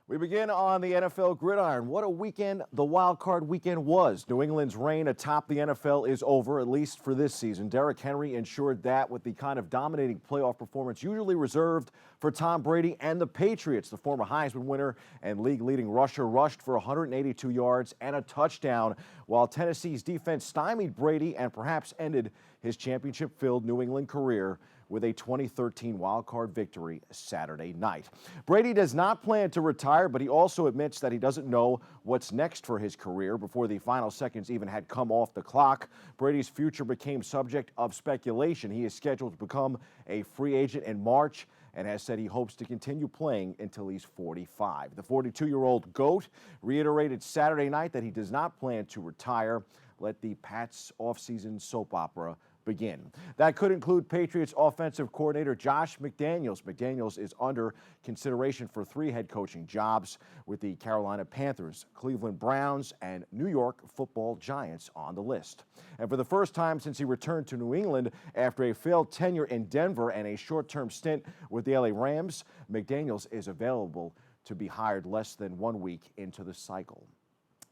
We begin on the NFL gridiron. What a weekend the wild card weekend was. New England's reign atop the NFL is over, at least for this season. Derrick Henry ensured that with the kind of dominating playoff performance usually reserved for Tom Brady and the Patriots. The former Heisman winner and league-leading rusher rushed for 182 yards and a touchdown, while Tennessee's defense stymied Brady and perhaps ended his championship-filled New England career with a 2013 wildcard victory Saturday night. Brady does not plan to retire, but he also admits that he doesn't know what's next for his career. Before the final seconds even had come off the clock, Brady's future became subject of speculation. He is scheduled to become a free agent in March and has said he hopes to continue playing until he's 45. The 42-year-old GOAT reiterated Saturday night that he does not plan to retire. Let the Pats offseason soap opera begin. That could include Patriots offensive coordinator Josh McDaniels. McDaniels is under consideration for 3 head coaching jobs with the Carolina Panthers, Cleveland Browns, and New York Football Giants on the list. And for the first time since he returned to New England after a failed tenure in Denver and a short-term stint with the LA Rams, McDaniels is available to be hired less than 1 week into the cycle.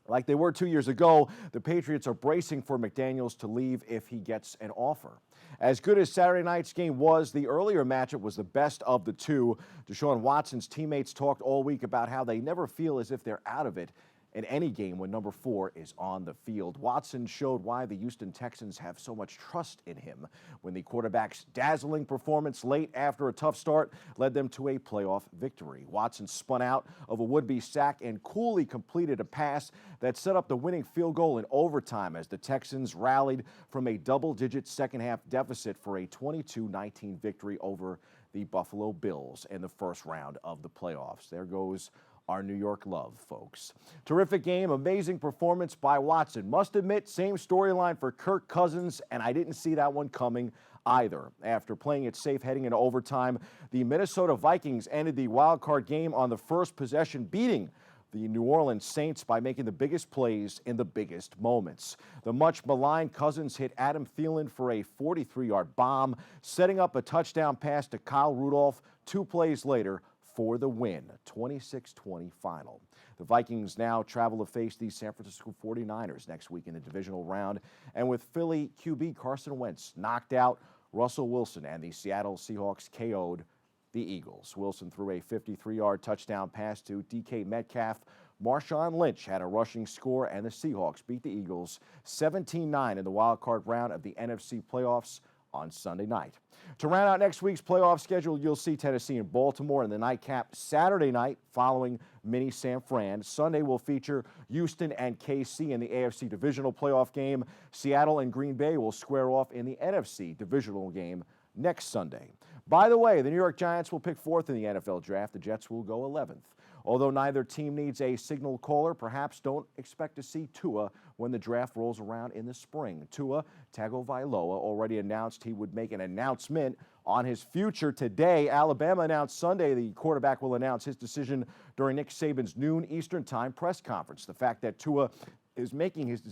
Like they were 2 years ago, the Patriots are bracing for McDaniels to leave if he gets an offer. As good as Saturday night's game was, the earlier matchup was the best of the two. Deshaun Watson's teammates talked all week about how they never feel as if they're out of it in any game when number 4 is on the field. Watson showed why the Houston Texans have so much trust in him when the quarterback's dazzling performance late after a tough start led them to a playoff victory. Watson spun out of a would-be sack and coolly completed a pass that set up the winning field goal in overtime as the Texans rallied from a double-digit second-half deficit for a 22-19 victory over the Buffalo Bills in the first round of the playoffs. There goes our New York love, folks. Terrific game, amazing performance by Watson. Must admit, same storyline for Kirk Cousins, and I didn't see that one coming either. After playing it safe heading into overtime, the Minnesota Vikings ended the wild card game on the first possession, beating the New Orleans Saints by making the biggest plays in the biggest moments. The much maligned Cousins hit Adam Thielen for a 43-yard bomb, setting up a touchdown pass to Kyle Rudolph 2 plays later for the win, 26-20 final. The Vikings now travel to face the San Francisco 49ers next week in the divisional round. And with Philly QB Carson Wentz knocked out, Russell Wilson and the Seattle Seahawks KO'd the Eagles. Wilson threw a 53-yard touchdown pass to DK Metcalf. Marshawn Lynch had a rushing score, and the Seahawks beat the Eagles 17-9 in the wild card round of the NFC playoffs on Sunday night. To round out next week's playoff schedule, you'll see Tennessee and Baltimore in the nightcap Saturday night following mini San Fran. Sunday will feature Houston and KC in the AFC divisional playoff game. Seattle and Green Bay will square off in the NFC divisional game next Sunday. By the way, the New York Giants will pick 4th in the NFL draft. The Jets will go 11th. Although neither team needs a signal caller, perhaps don't expect to see Tua when the draft rolls around in the spring. Tua Tagovailoa already announced he would make an announcement on his future today. Alabama announced Sunday the quarterback will announce his decision during Nick Saban's noon Eastern Time press conference. The fact that Tua is making his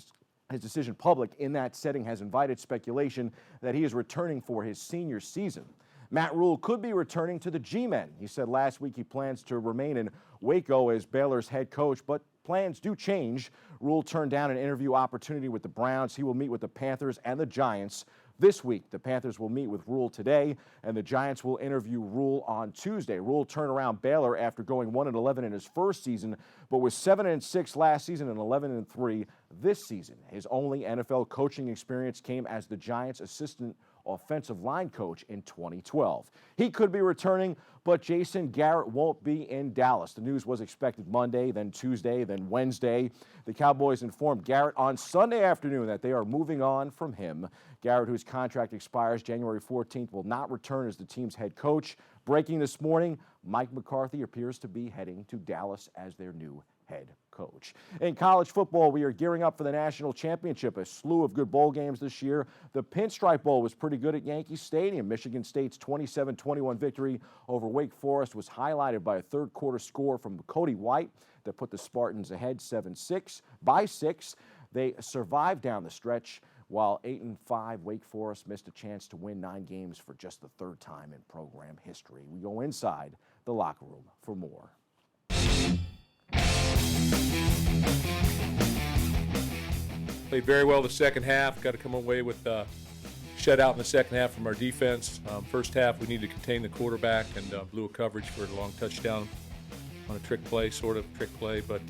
decision public in that setting has invited speculation that he is returning for his senior season. Matt Rule could be returning to the G-Men. He said last week he plans to remain in Waco as Baylor's head coach, but plans do change. Rule turned down an interview opportunity with the Browns. He will meet with the Panthers and the Giants this week. The Panthers will meet with Rule today, and the Giants will interview Rule on Tuesday. Rule turned around Baylor after going 1-11 in his first season, but was 7-6 last season and 11-3 this season. His only NFL coaching experience came as the Giants' assistant offensive line coach in 2012. He could be returning, but Jason Garrett won't be in Dallas. The news was expected Monday, then Tuesday, then Wednesday. The Cowboys informed Garrett on Sunday afternoon that they are moving on from him. Garrett, whose contract expires January 14th, will not return as the team's head coach. Breaking this morning, Mike McCarthy appears to be heading to Dallas as their new head coach. In college football, we are gearing up for the national championship. A slew of good bowl games this year. The Pinstripe Bowl was pretty good at Yankee Stadium. Michigan State's 27-21 victory over Wake Forest was highlighted by a third-quarter score from Cody White that put the Spartans ahead 7-6 by 6. They survived down the stretch, while 8-5 Wake Forest missed a chance to win 9 games for just the third time in program history. We go inside the locker room for more. Played very well the second half. Got to come away with shutout in the second half from our defense. First half, we needed to contain the quarterback and blew a coverage for a long touchdown on a trick play, sort of trick play. But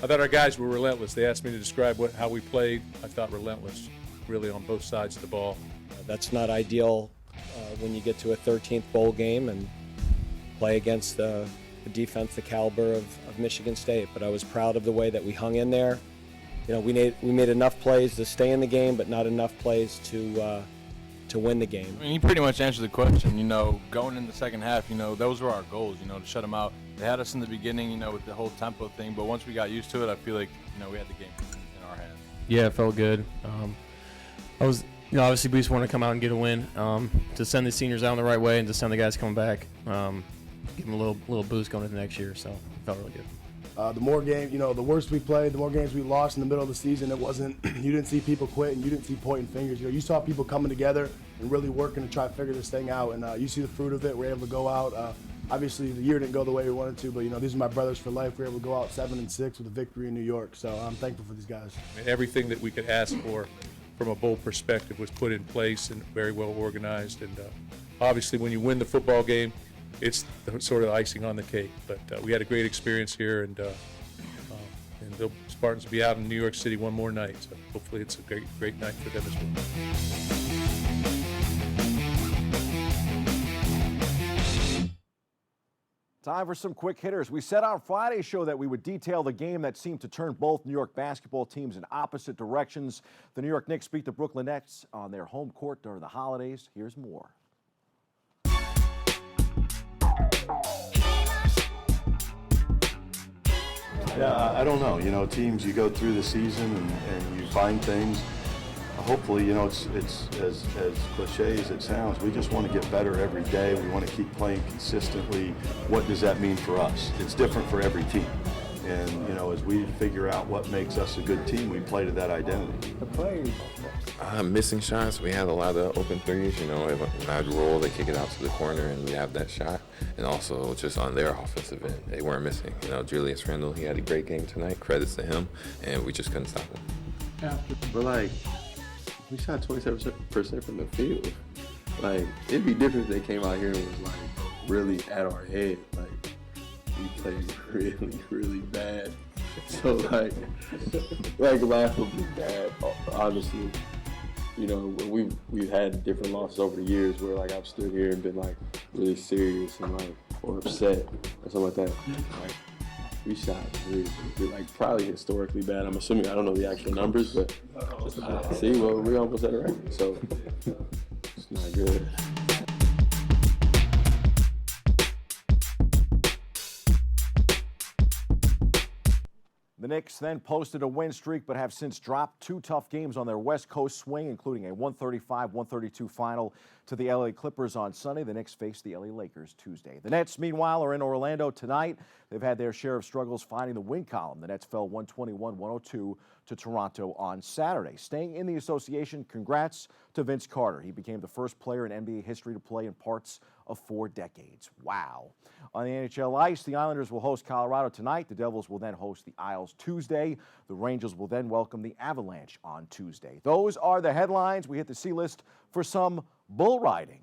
I thought our guys were relentless. They asked me to describe how we played. I thought relentless, really, on both sides of the ball. That's not ideal when you get to a 13th bowl game and play against the defense, the caliber of Michigan State. But I was proud of the way that we hung in there. You know, we made enough plays to stay in the game, but not enough plays to win the game. I mean, he pretty much answered the question. You know, going in the second half, you know, those were our goals, you know, to shut them out. They had us in the beginning, you know, with the whole tempo thing, but once we got used to it, I feel like, you know, we had the game in our hands. Yeah, it felt good. Obviously we just want to come out and get a win, to send the seniors out in the right way and to send the guys coming back, give them a little boost going into next year. So it felt really good. The more games, the worse we played, the more games we lost in the middle of the season. It wasn't, you didn't see people quit and you didn't see pointing fingers. You saw people coming together and really working to try to figure this thing out. And you see the fruit of it. We're able to go out. Obviously, the year didn't go the way we wanted to, but these are my brothers for life. We were able to go out 7-6 with a victory in New York. So I'm thankful for these guys. I mean, everything that we could ask for from a bowl perspective was put in place and very well organized. And obviously, when you win the football game, it's the sort of icing on the cake. But we had a great experience here, and the Spartans will be out in New York City one more night. So hopefully it's a great night for them as well. Time for some quick hitters. We said on Friday's show that we would detail the game that seemed to turn both New York basketball teams in opposite directions. The New York Knicks beat the Brooklyn Nets on their home court during the holidays. Here's more. Yeah, I don't know. Teams, you go through the season and you find things. Hopefully, it's as cliche as it sounds, we just want to get better every day. We want to keep playing consistently. What does that mean for us? It's different for every team. And, as we figure out what makes us a good team, we play to that identity. The plays. Missing shots. We had a lot of open threes. When I'd roll, they kick it out to the corner, and we have that shot. And also, just on their offensive end, they weren't missing. Julius Randle, he had a great game tonight. Credits to him, and we just couldn't stop him. But we shot 27% from the field. It'd be different if they came out here and was really at our head. We played really, really bad. So laughably bad, honestly. We've had different losses over the years where I've stood here and been really serious and or upset or something like that. We shot really, probably historically bad. I'm assuming, I don't know the actual numbers, but see, well, we almost had it right. So it's not good. The Knicks then posted a win streak but have since dropped 2 tough games on their West Coast swing, including a 135-132 final to the LA Clippers on Sunday. The Knicks face the LA Lakers Tuesday. The Nets, meanwhile, are in Orlando tonight. They've had their share of struggles finding the win column. The Nets fell 121-102 to Toronto on Saturday. Staying in the association, congrats to Vince Carter. He became the first player in NBA history to play in parts of 4 decades. Wow. On the NHL ice, the Islanders will host Colorado tonight. The Devils will then host the Isles Tuesday. The Rangers will then welcome the Avalanche on Tuesday. Those are the headlines. We hit the C-list for some bull riding.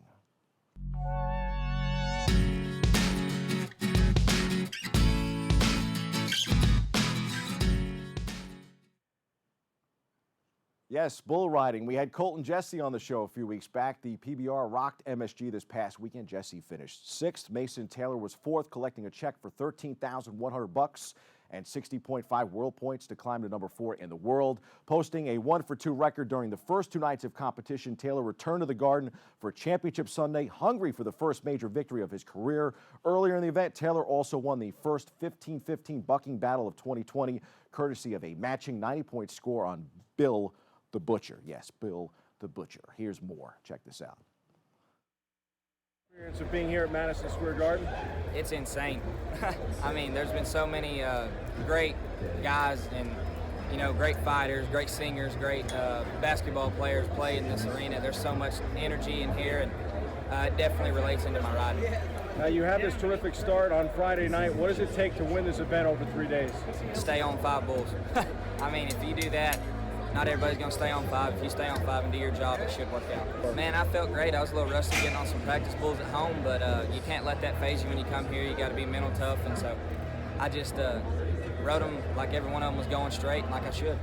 Yes, bull riding. We had Colton Jesse on the show a few weeks back. The PBR rocked MSG this past weekend. Jesse finished 6th. Mason Taylor was 4th, collecting a check for $13,100 and 60.5 world points to climb to number 4 in the world. Posting a 1-for-2 record during the first 2 nights of competition, Taylor returned to the Garden for Championship Sunday, hungry for the first major victory of his career. Earlier in the event, Taylor also won the first 15-15 bucking battle of 2020, courtesy of a matching 90-point score on Bill the Butcher. Yes, Bill the Butcher. Here's more. Check this out. Experience of being here at Madison Square Garden? It's insane. I mean, there's been so many great guys and, you know, great fighters, great singers, great basketball players play in this arena. There's so much energy in here, and it definitely relates into my riding. Now, you have this terrific start on Friday night. What does it take to win this event over 3 days? Stay on 5 bulls. I mean, if you do that, not everybody's going to stay on 5. If you stay on 5 and do your job, it should work out. Man, I felt great. I was a little rusty getting on some practice bulls at home, but you can't let that phase you when you come here. You got to be mental tough, and so I just rode them like every one of them was going straight and like I should.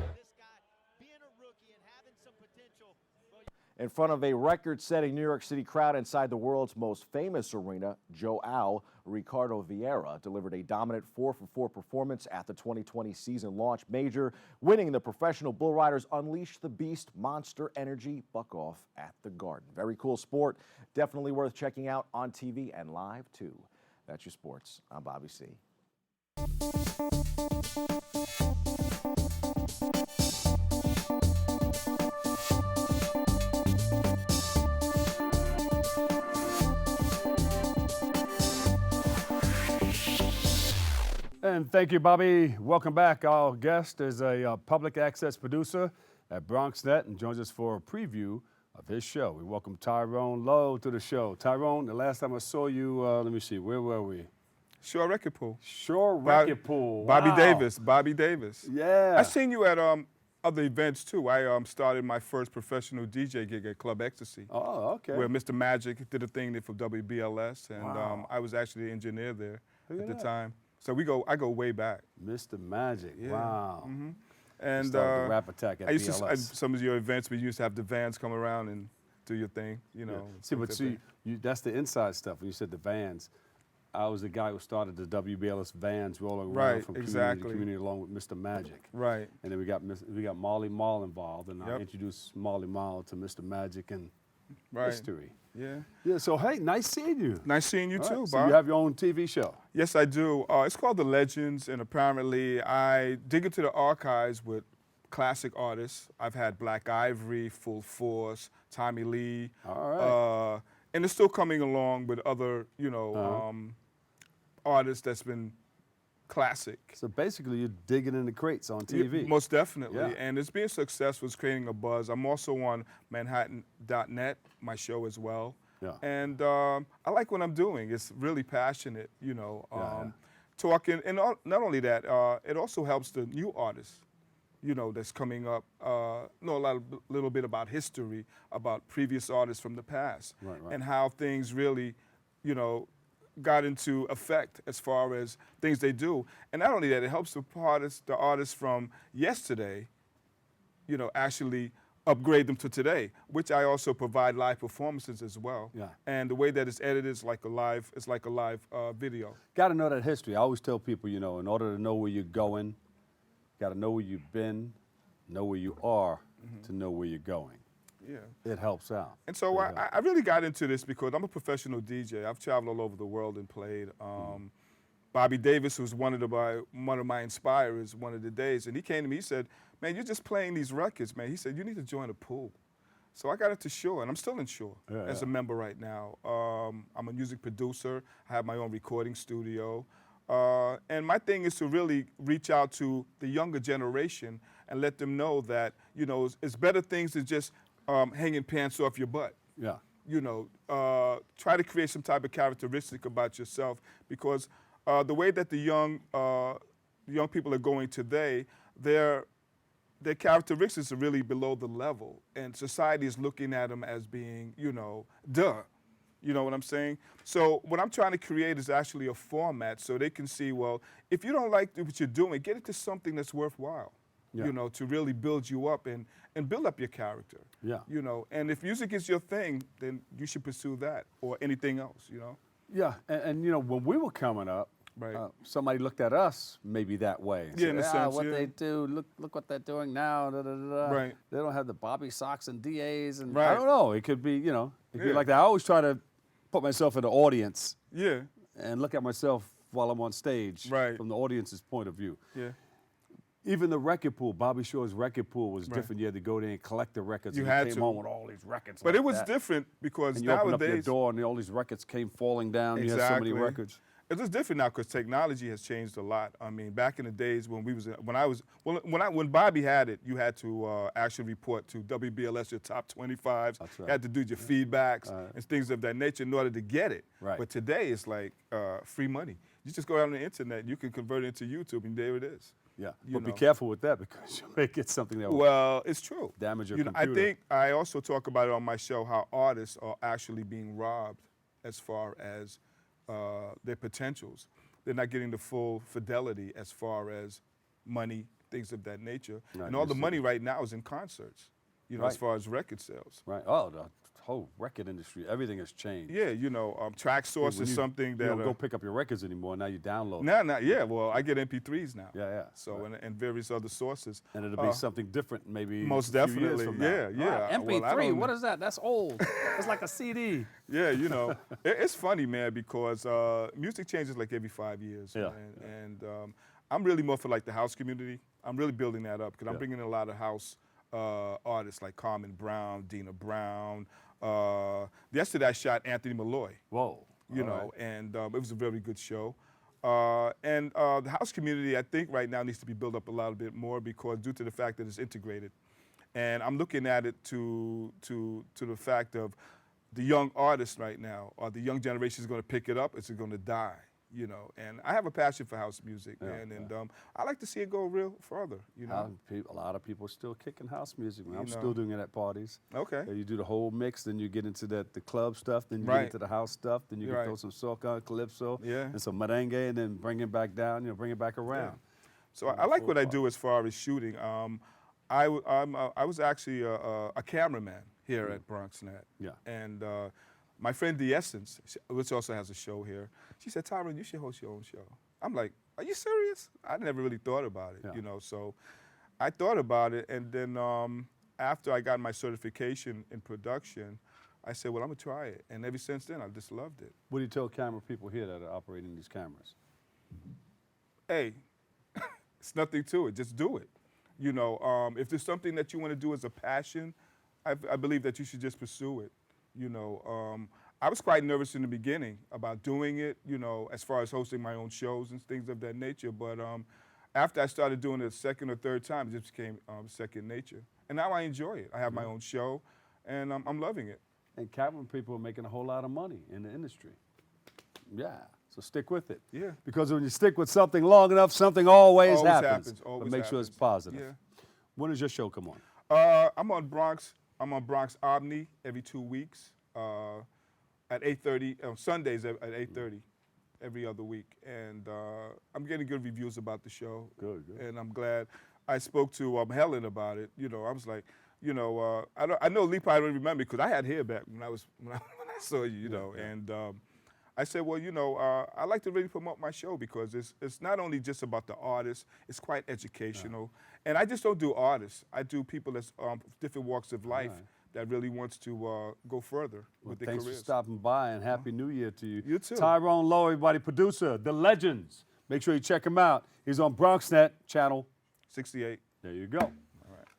In front of a record-setting New York City crowd inside the world's most famous arena, Joao Ricardo Vieira delivered a dominant 4-for-4 performance at the 2020 season launch major, winning the Professional Bull Riders Unleash the Beast Monster Energy Buck-Off at the Garden. Very cool sport. Definitely worth checking out on TV and live, too. That's your sports. I'm Bobby C. And thank you, Bobby. Welcome back. Our guest is a public access producer at BronxNet and joins us for a preview of his show. We welcome Tyrone Lowe to the show. Tyrone, the last time I saw you, let me see, where were we? Shore Record Pool. Shore Record Pool. Bobby Wow. Davis. Bobby Davis. Yeah. I seen you at other events too. I started my first professional DJ gig at Club Ecstasy. Oh, okay. Where Mr. Magic did a thing there for WBLS, and Wow. I was actually the engineer there Look at at the that. time. So I go way back. Mr. Magic. Yeah. Wow. Mm-hmm. You And started the Rap Attack at I used BLS. to some of your events. We used to have the vans come around and do your thing. You know. Yeah. See, but see, that's the inside stuff. When you said the vans, I was the guy who started the WBLS vans rolling around Right, from exactly. community to community along with Mr. Magic. Right. And then we got Marley Marl involved, and I Yep. introduced Marley Marl to Mr. Magic and Right. history. Yeah. Yeah. So hey, nice seeing you. Nice seeing you All too, right, So Bob. you have your own TV show. Yes, I do. It's called The Legends, and apparently I dig into the archives with classic artists. I've had Black Ivory, Full Force, Tommy Lee. All right. And it's still coming along with other, artists that's been classic. So basically, you're digging in the crates on TV. Yeah, most definitely. Yeah. And it's being successful. It's creating a buzz. I'm also on Manhattan.net, my show as well. Yeah. And I like what I'm doing. It's really passionate, talking. And not only that, it also helps the new artists, that's coming up, know a little bit about history, about previous artists from the past, Right. and how things really, got into effect as far as things they do. And not only that, it helps the artists from yesterday, actually upgrade them to today, which I also provide live performances as well. Yeah. And the way that it's edited is like a live video. Got to know that history. I always tell people, in order to know where you're going, got to know where you've been, know where you are, to know where you're going. Yeah. It helps out. And so I really got into this because I'm a professional DJ. I've traveled all over the world and played. Bobby Davis, who's one of my inspirers, one of the days, and he came to me, he said, man, you're just playing these records, man. He said, you need to join a pool. So I got into Shore, and I'm still in Shore as a member right now. I'm a music producer. I have my own recording studio. And my thing is to really reach out to the younger generation and let them know that, you know, it's better things than just hanging pants off your butt. Yeah. You know, try to create some type of characteristic about yourself, because the way that the young people are going today, their characteristics are really below the level, and society is looking at them as being, you know, duh. You know what I'm saying? So what I'm trying to create is actually a format so they can see, well, if you don't like what you're doing, get into something that's worthwhile, you know, to really build you up and build up your character. Yeah. You know, and if music is your thing, then you should pursue that or anything else, you know? Yeah, and you know, when we were coming up, somebody looked at us maybe that way. Yeah, in a sense, what they do, look what they're doing now. Da, da, da, da. Right. They don't have the Bobby Sox and DAs, and Right. I don't know. It could be, you know, it could be like that. I always try to put myself in the audience. Yeah. And look at myself while I'm on stage. Right. From the audience's point of view. Yeah. Even the record pool, Bobby Shore's record pool was Right. different. You had to go there and collect the records. You and had came to. home with all these records. But like it was that. different because And you open up your nowadays door and all these records came falling down. You had so many records. It's just different now because technology has changed a lot. I mean, back in the days when Bobby had it, you had to actually report to WBLS your top 25s. That's right. You had to do your feedbacks and things of that nature in order to get it. Right. But today it's like free money. You just go out on the internet, you can convert it into YouTube, and there it is. Yeah, You but be know. careful with that because you may get something that will Well, it's true. damage your You know, computer. I think I also talk about it on my show how artists are actually being robbed as far as their potentials. They're not getting the full fidelity as far as money, things of that nature. Right, And all you the see. money right now is in concerts, you know, as Right. far as record sales. Right. Oh, the whole record industry, everything has changed. Yeah, you know, Track Source When is you- something that you don't go pick up your records anymore. Now you download. yeah, well, I get MP3s now. Yeah. So and various other sources. And it'll be something different maybe Most a few years definitely. from now. Yeah. Wow, Well, I MP3, don't- what is that? That's old. It's like a CD. Yeah, you know, it's funny, man, because music changes like every 5 years. Yeah. And I'm really more for like the house community. I'm really building that up because I'm bringing in a lot of house artists like Carmen Brown, Dina Brown. Yesterday I shot Anthony Malloy. Whoa. You know, and it was a very good show. The house community, I think, right now needs to be built up a little bit more because due to the fact that it's integrated. And I'm looking at it to the fact of the young artists right now, or the young generation is going to pick it up, it's going to die, you know. And I have a passion for house music, man, and I like to see it go real further, you know. A lot of people are still kicking house music, man. You I'm know. still doing it at parties. Okay. You do the whole mix, then you get into the club stuff, then you Right. get into the house stuff, then you can Right. throw some soca, calypso, Yeah. and some merengue, and then bring it back down, you know, bring it back around. So I like what I do as far as shooting. I was actually a cameraman here at BronxNet. Yeah. And my friend The Essence, which also has a show here, she said, Tyron, you should host your own show. I'm like, are you serious? I never really thought about it, you know. So I thought about it, and then after I got my certification in production, I said, well, I'm going to try it. And ever since then, I just loved it. What do you tell camera people here that are operating these cameras? Hey, it's nothing to it. Just do it. You know, if there's something that you want to do as a passion, I believe that you should just pursue it. You know, I was quite nervous in the beginning about doing it, you know, as far as hosting my own shows and things of that nature. But after I started doing it a second or third time, it just became second nature. And now I enjoy it. I have my own show, and I'm loving it. And camera people are making a whole lot of money in the industry. Yeah, so stick with it. Yeah. Because when you stick with something long enough, something always happens. Always But make sure it's happens. positive. Yeah. When does your show come on? I'm on Bronx Omni every 2 weeks at 8:30 on Sundays at 8:30 every other week, and I'm getting good reviews about the show. Good. And I'm glad. I spoke to Helen about it. You know, I was like, you know, I know Lee probably don't remember because I had hair back when I saw you. You know, and I said, well, you know, I like to really promote my show because it's not only just about the artists, it's quite educational. And I just don't do artists. I do people that's different walks of life that really wants to go further with their Thanks careers. for stopping by, and Happy New Year to you. You too. Tyrone Lowe, everybody, producer, The Legends. Make sure you check him out. He's on BronxNet, channel 68. There you go.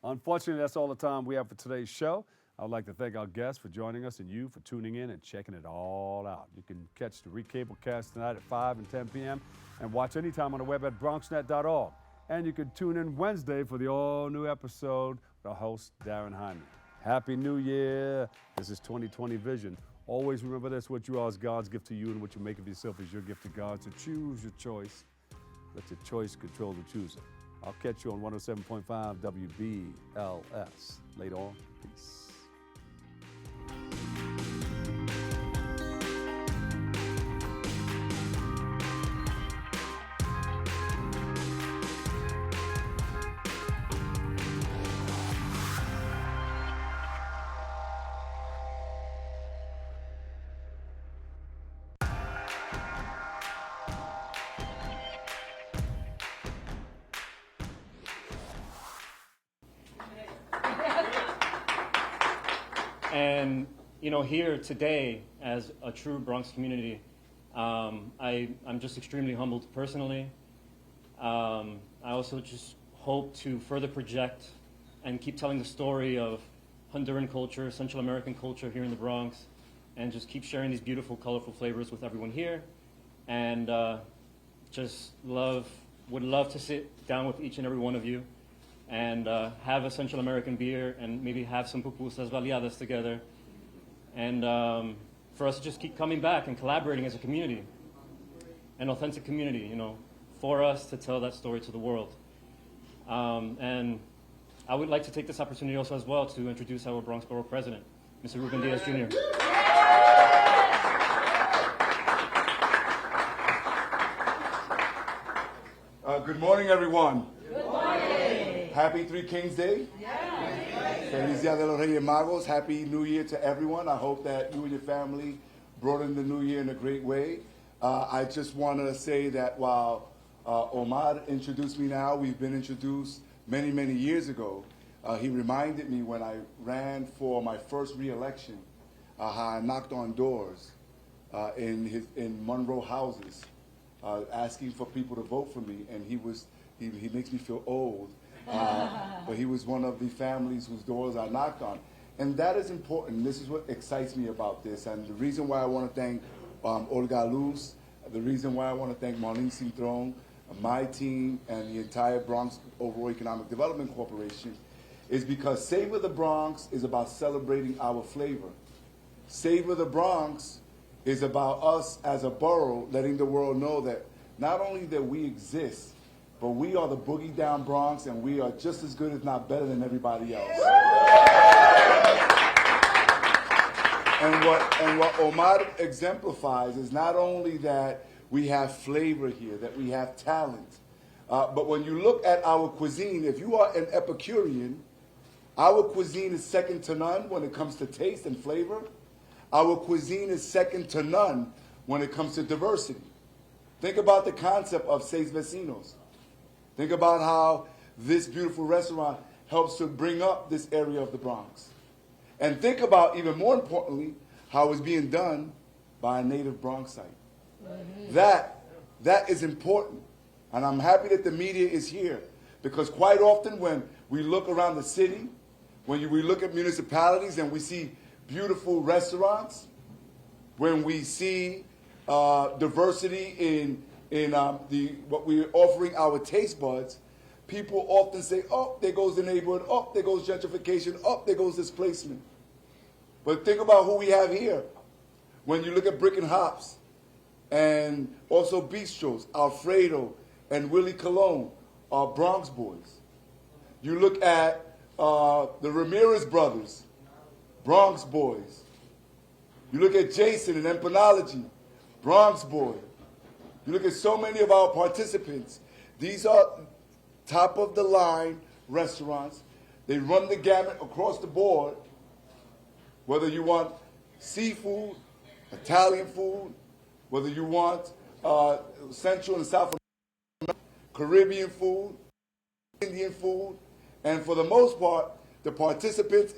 Unfortunately, that's all the time we have for today's show. I would like to thank our guests for joining us and you for tuning in and checking it all out. You can catch the recablecast tonight at 5 and 10 p.m. and watch anytime on the web at bronxnet.org. And you can tune in Wednesday for the all-new episode with our host, Darren Hyman. Happy New Year. This is 2020 Vision. Always remember this, what you are is God's gift to you, and what you make of yourself is your gift to God. So choose your choice. Let your choice control the chooser. I'll catch you on 107.5 WBLS. Later on, peace. And, you know, here today, as a true Bronx community, I'm just extremely humbled personally. I also just hope to further project and keep telling the story of Honduran culture, Central American culture here in the Bronx, and just keep sharing these beautiful, colorful flavors with everyone here. And would love to sit down with each and every one of you and have a Central American beer and maybe have some pupusas baleadas together. And for us to just keep coming back and collaborating as a community, an authentic community, you know, for us to tell that story to the world. And I would like to take this opportunity also as well to introduce our Bronx Borough President, Mr. Ruben Diaz Jr. Good morning, everyone. Good morning. Happy Three Kings Day. Feliz Dia de los Reyes Magos. Happy New Year to everyone. I hope that you and your family brought in the new year in a great way. I just want to say that while Omar introduced me now, we've been introduced many, many years ago. He reminded me when I ran for my first re-election, how I knocked on doors in Monroe houses, asking for people to vote for me, and he makes me feel old. But he was one of the families whose doors I knocked on. And that is important. This is what excites me about this. And the reason why I want to thank Olga Luz, the reason why I want to thank Marlene Cintrón, my team, and the entire Bronx Overall Economic Development Corporation is because Savor the Bronx is about celebrating our flavor. Savor the Bronx is about us as a borough letting the world know that not only that we exist, but we are the boogie down Bronx, and we are just as good, if not better, than everybody else. And what Omar exemplifies is not only that we have flavor here, that we have talent, but when you look at our cuisine, if you are an Epicurean, our cuisine is second to none when it comes to taste and flavor. Our cuisine is second to none when it comes to diversity. Think about the concept of Seis Vecinos. Think about how this beautiful restaurant helps to bring up this area of the Bronx. And think about, even more importantly, how it's being done by a native Bronxite. That is important. And I'm happy that the media is here, because quite often when we look around the city, when we look at municipalities and we see beautiful restaurants, when we see diversity in what we're offering our taste buds, people often say, oh, there goes the neighborhood, oh, there goes gentrification, oh, there goes displacement. But think about who we have here. When you look at Brick and Hops, and also Bistros, Alfredo, and Willie Colon are Bronx boys. You look at the Ramirez brothers, Bronx boys. You look at Jason and Empanology, Bronx boy. You look at so many of our participants. These are top-of-the-line restaurants. They run the gamut across the board, whether you want seafood, Italian food, whether you want Central and South American, Caribbean food, Indian food, and for the most part, the participants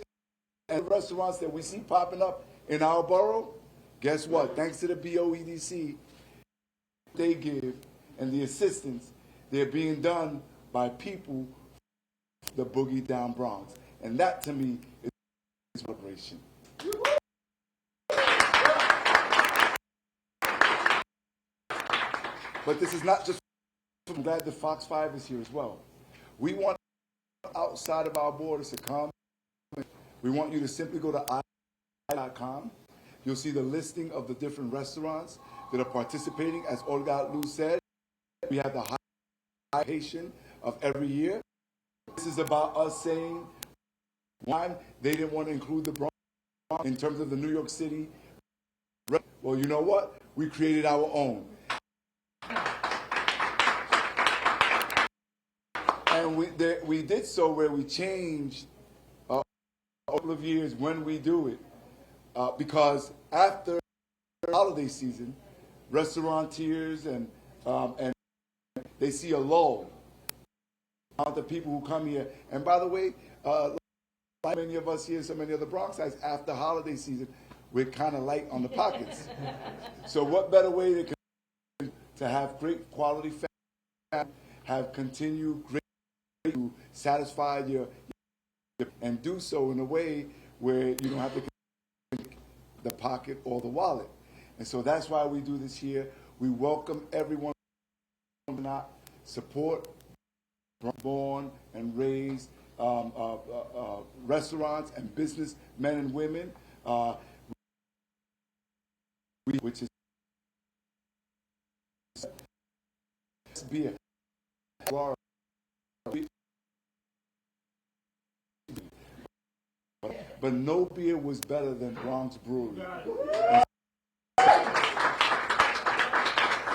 and restaurants that we see popping up in our borough, guess what? Thanks to the BOEDC, they give and the assistance, they're being done by people the boogie down Bronx. And that to me is celebration. But this is not just, I'm glad the Fox 5 is here as well. We want outside of our borders to come. We want you to simply go to i.com. You'll see the listing of the different restaurants that are participating. As Olga Luz said, we have the high patient of every year. This is about us saying, one, they didn't want to include the Bronx in terms of the New York City. Well, you know what? We created our own. And we did so where we changed a couple of years when we do it. Because after the holiday season, restaurateurs and they see a lull. The people who come here, and by the way, like many of us here, so many other Bronxites, after holiday season, we're kind of light on the pockets. So what better way to have great quality food, have continued great to satisfy your, and do so in a way where you don't have to the pocket or the wallet. And so that's why we do this here. We welcome everyone to not support born and raised restaurants and business men and women, which is beer. But no beer was better than Bronx Brewery.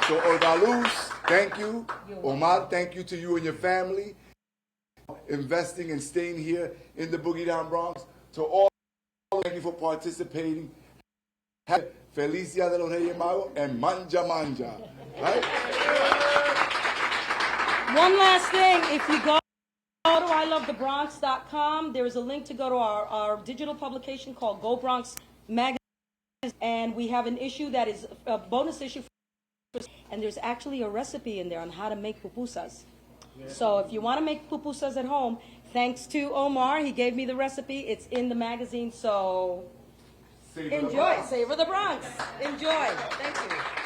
So Orgaluz, thank you. Omar, thank you to you and your family. Investing and staying here in the Boogie Down Bronx. To all, thank you for participating. Have Feliz Dia de los Reyes Magos and Manja Manja. Right? One last thing, if you go to ilovethebronx.com, there is a link to go to our digital publication called Go Bronx Magazine, and we have an issue that is a bonus issue, and there's actually a recipe in there on how to make pupusas. So if you want to make pupusas at home, thanks to Omar, he gave me the recipe. It's in the magazine, so enjoy. Savor the Bronx. Enjoy. Thank you.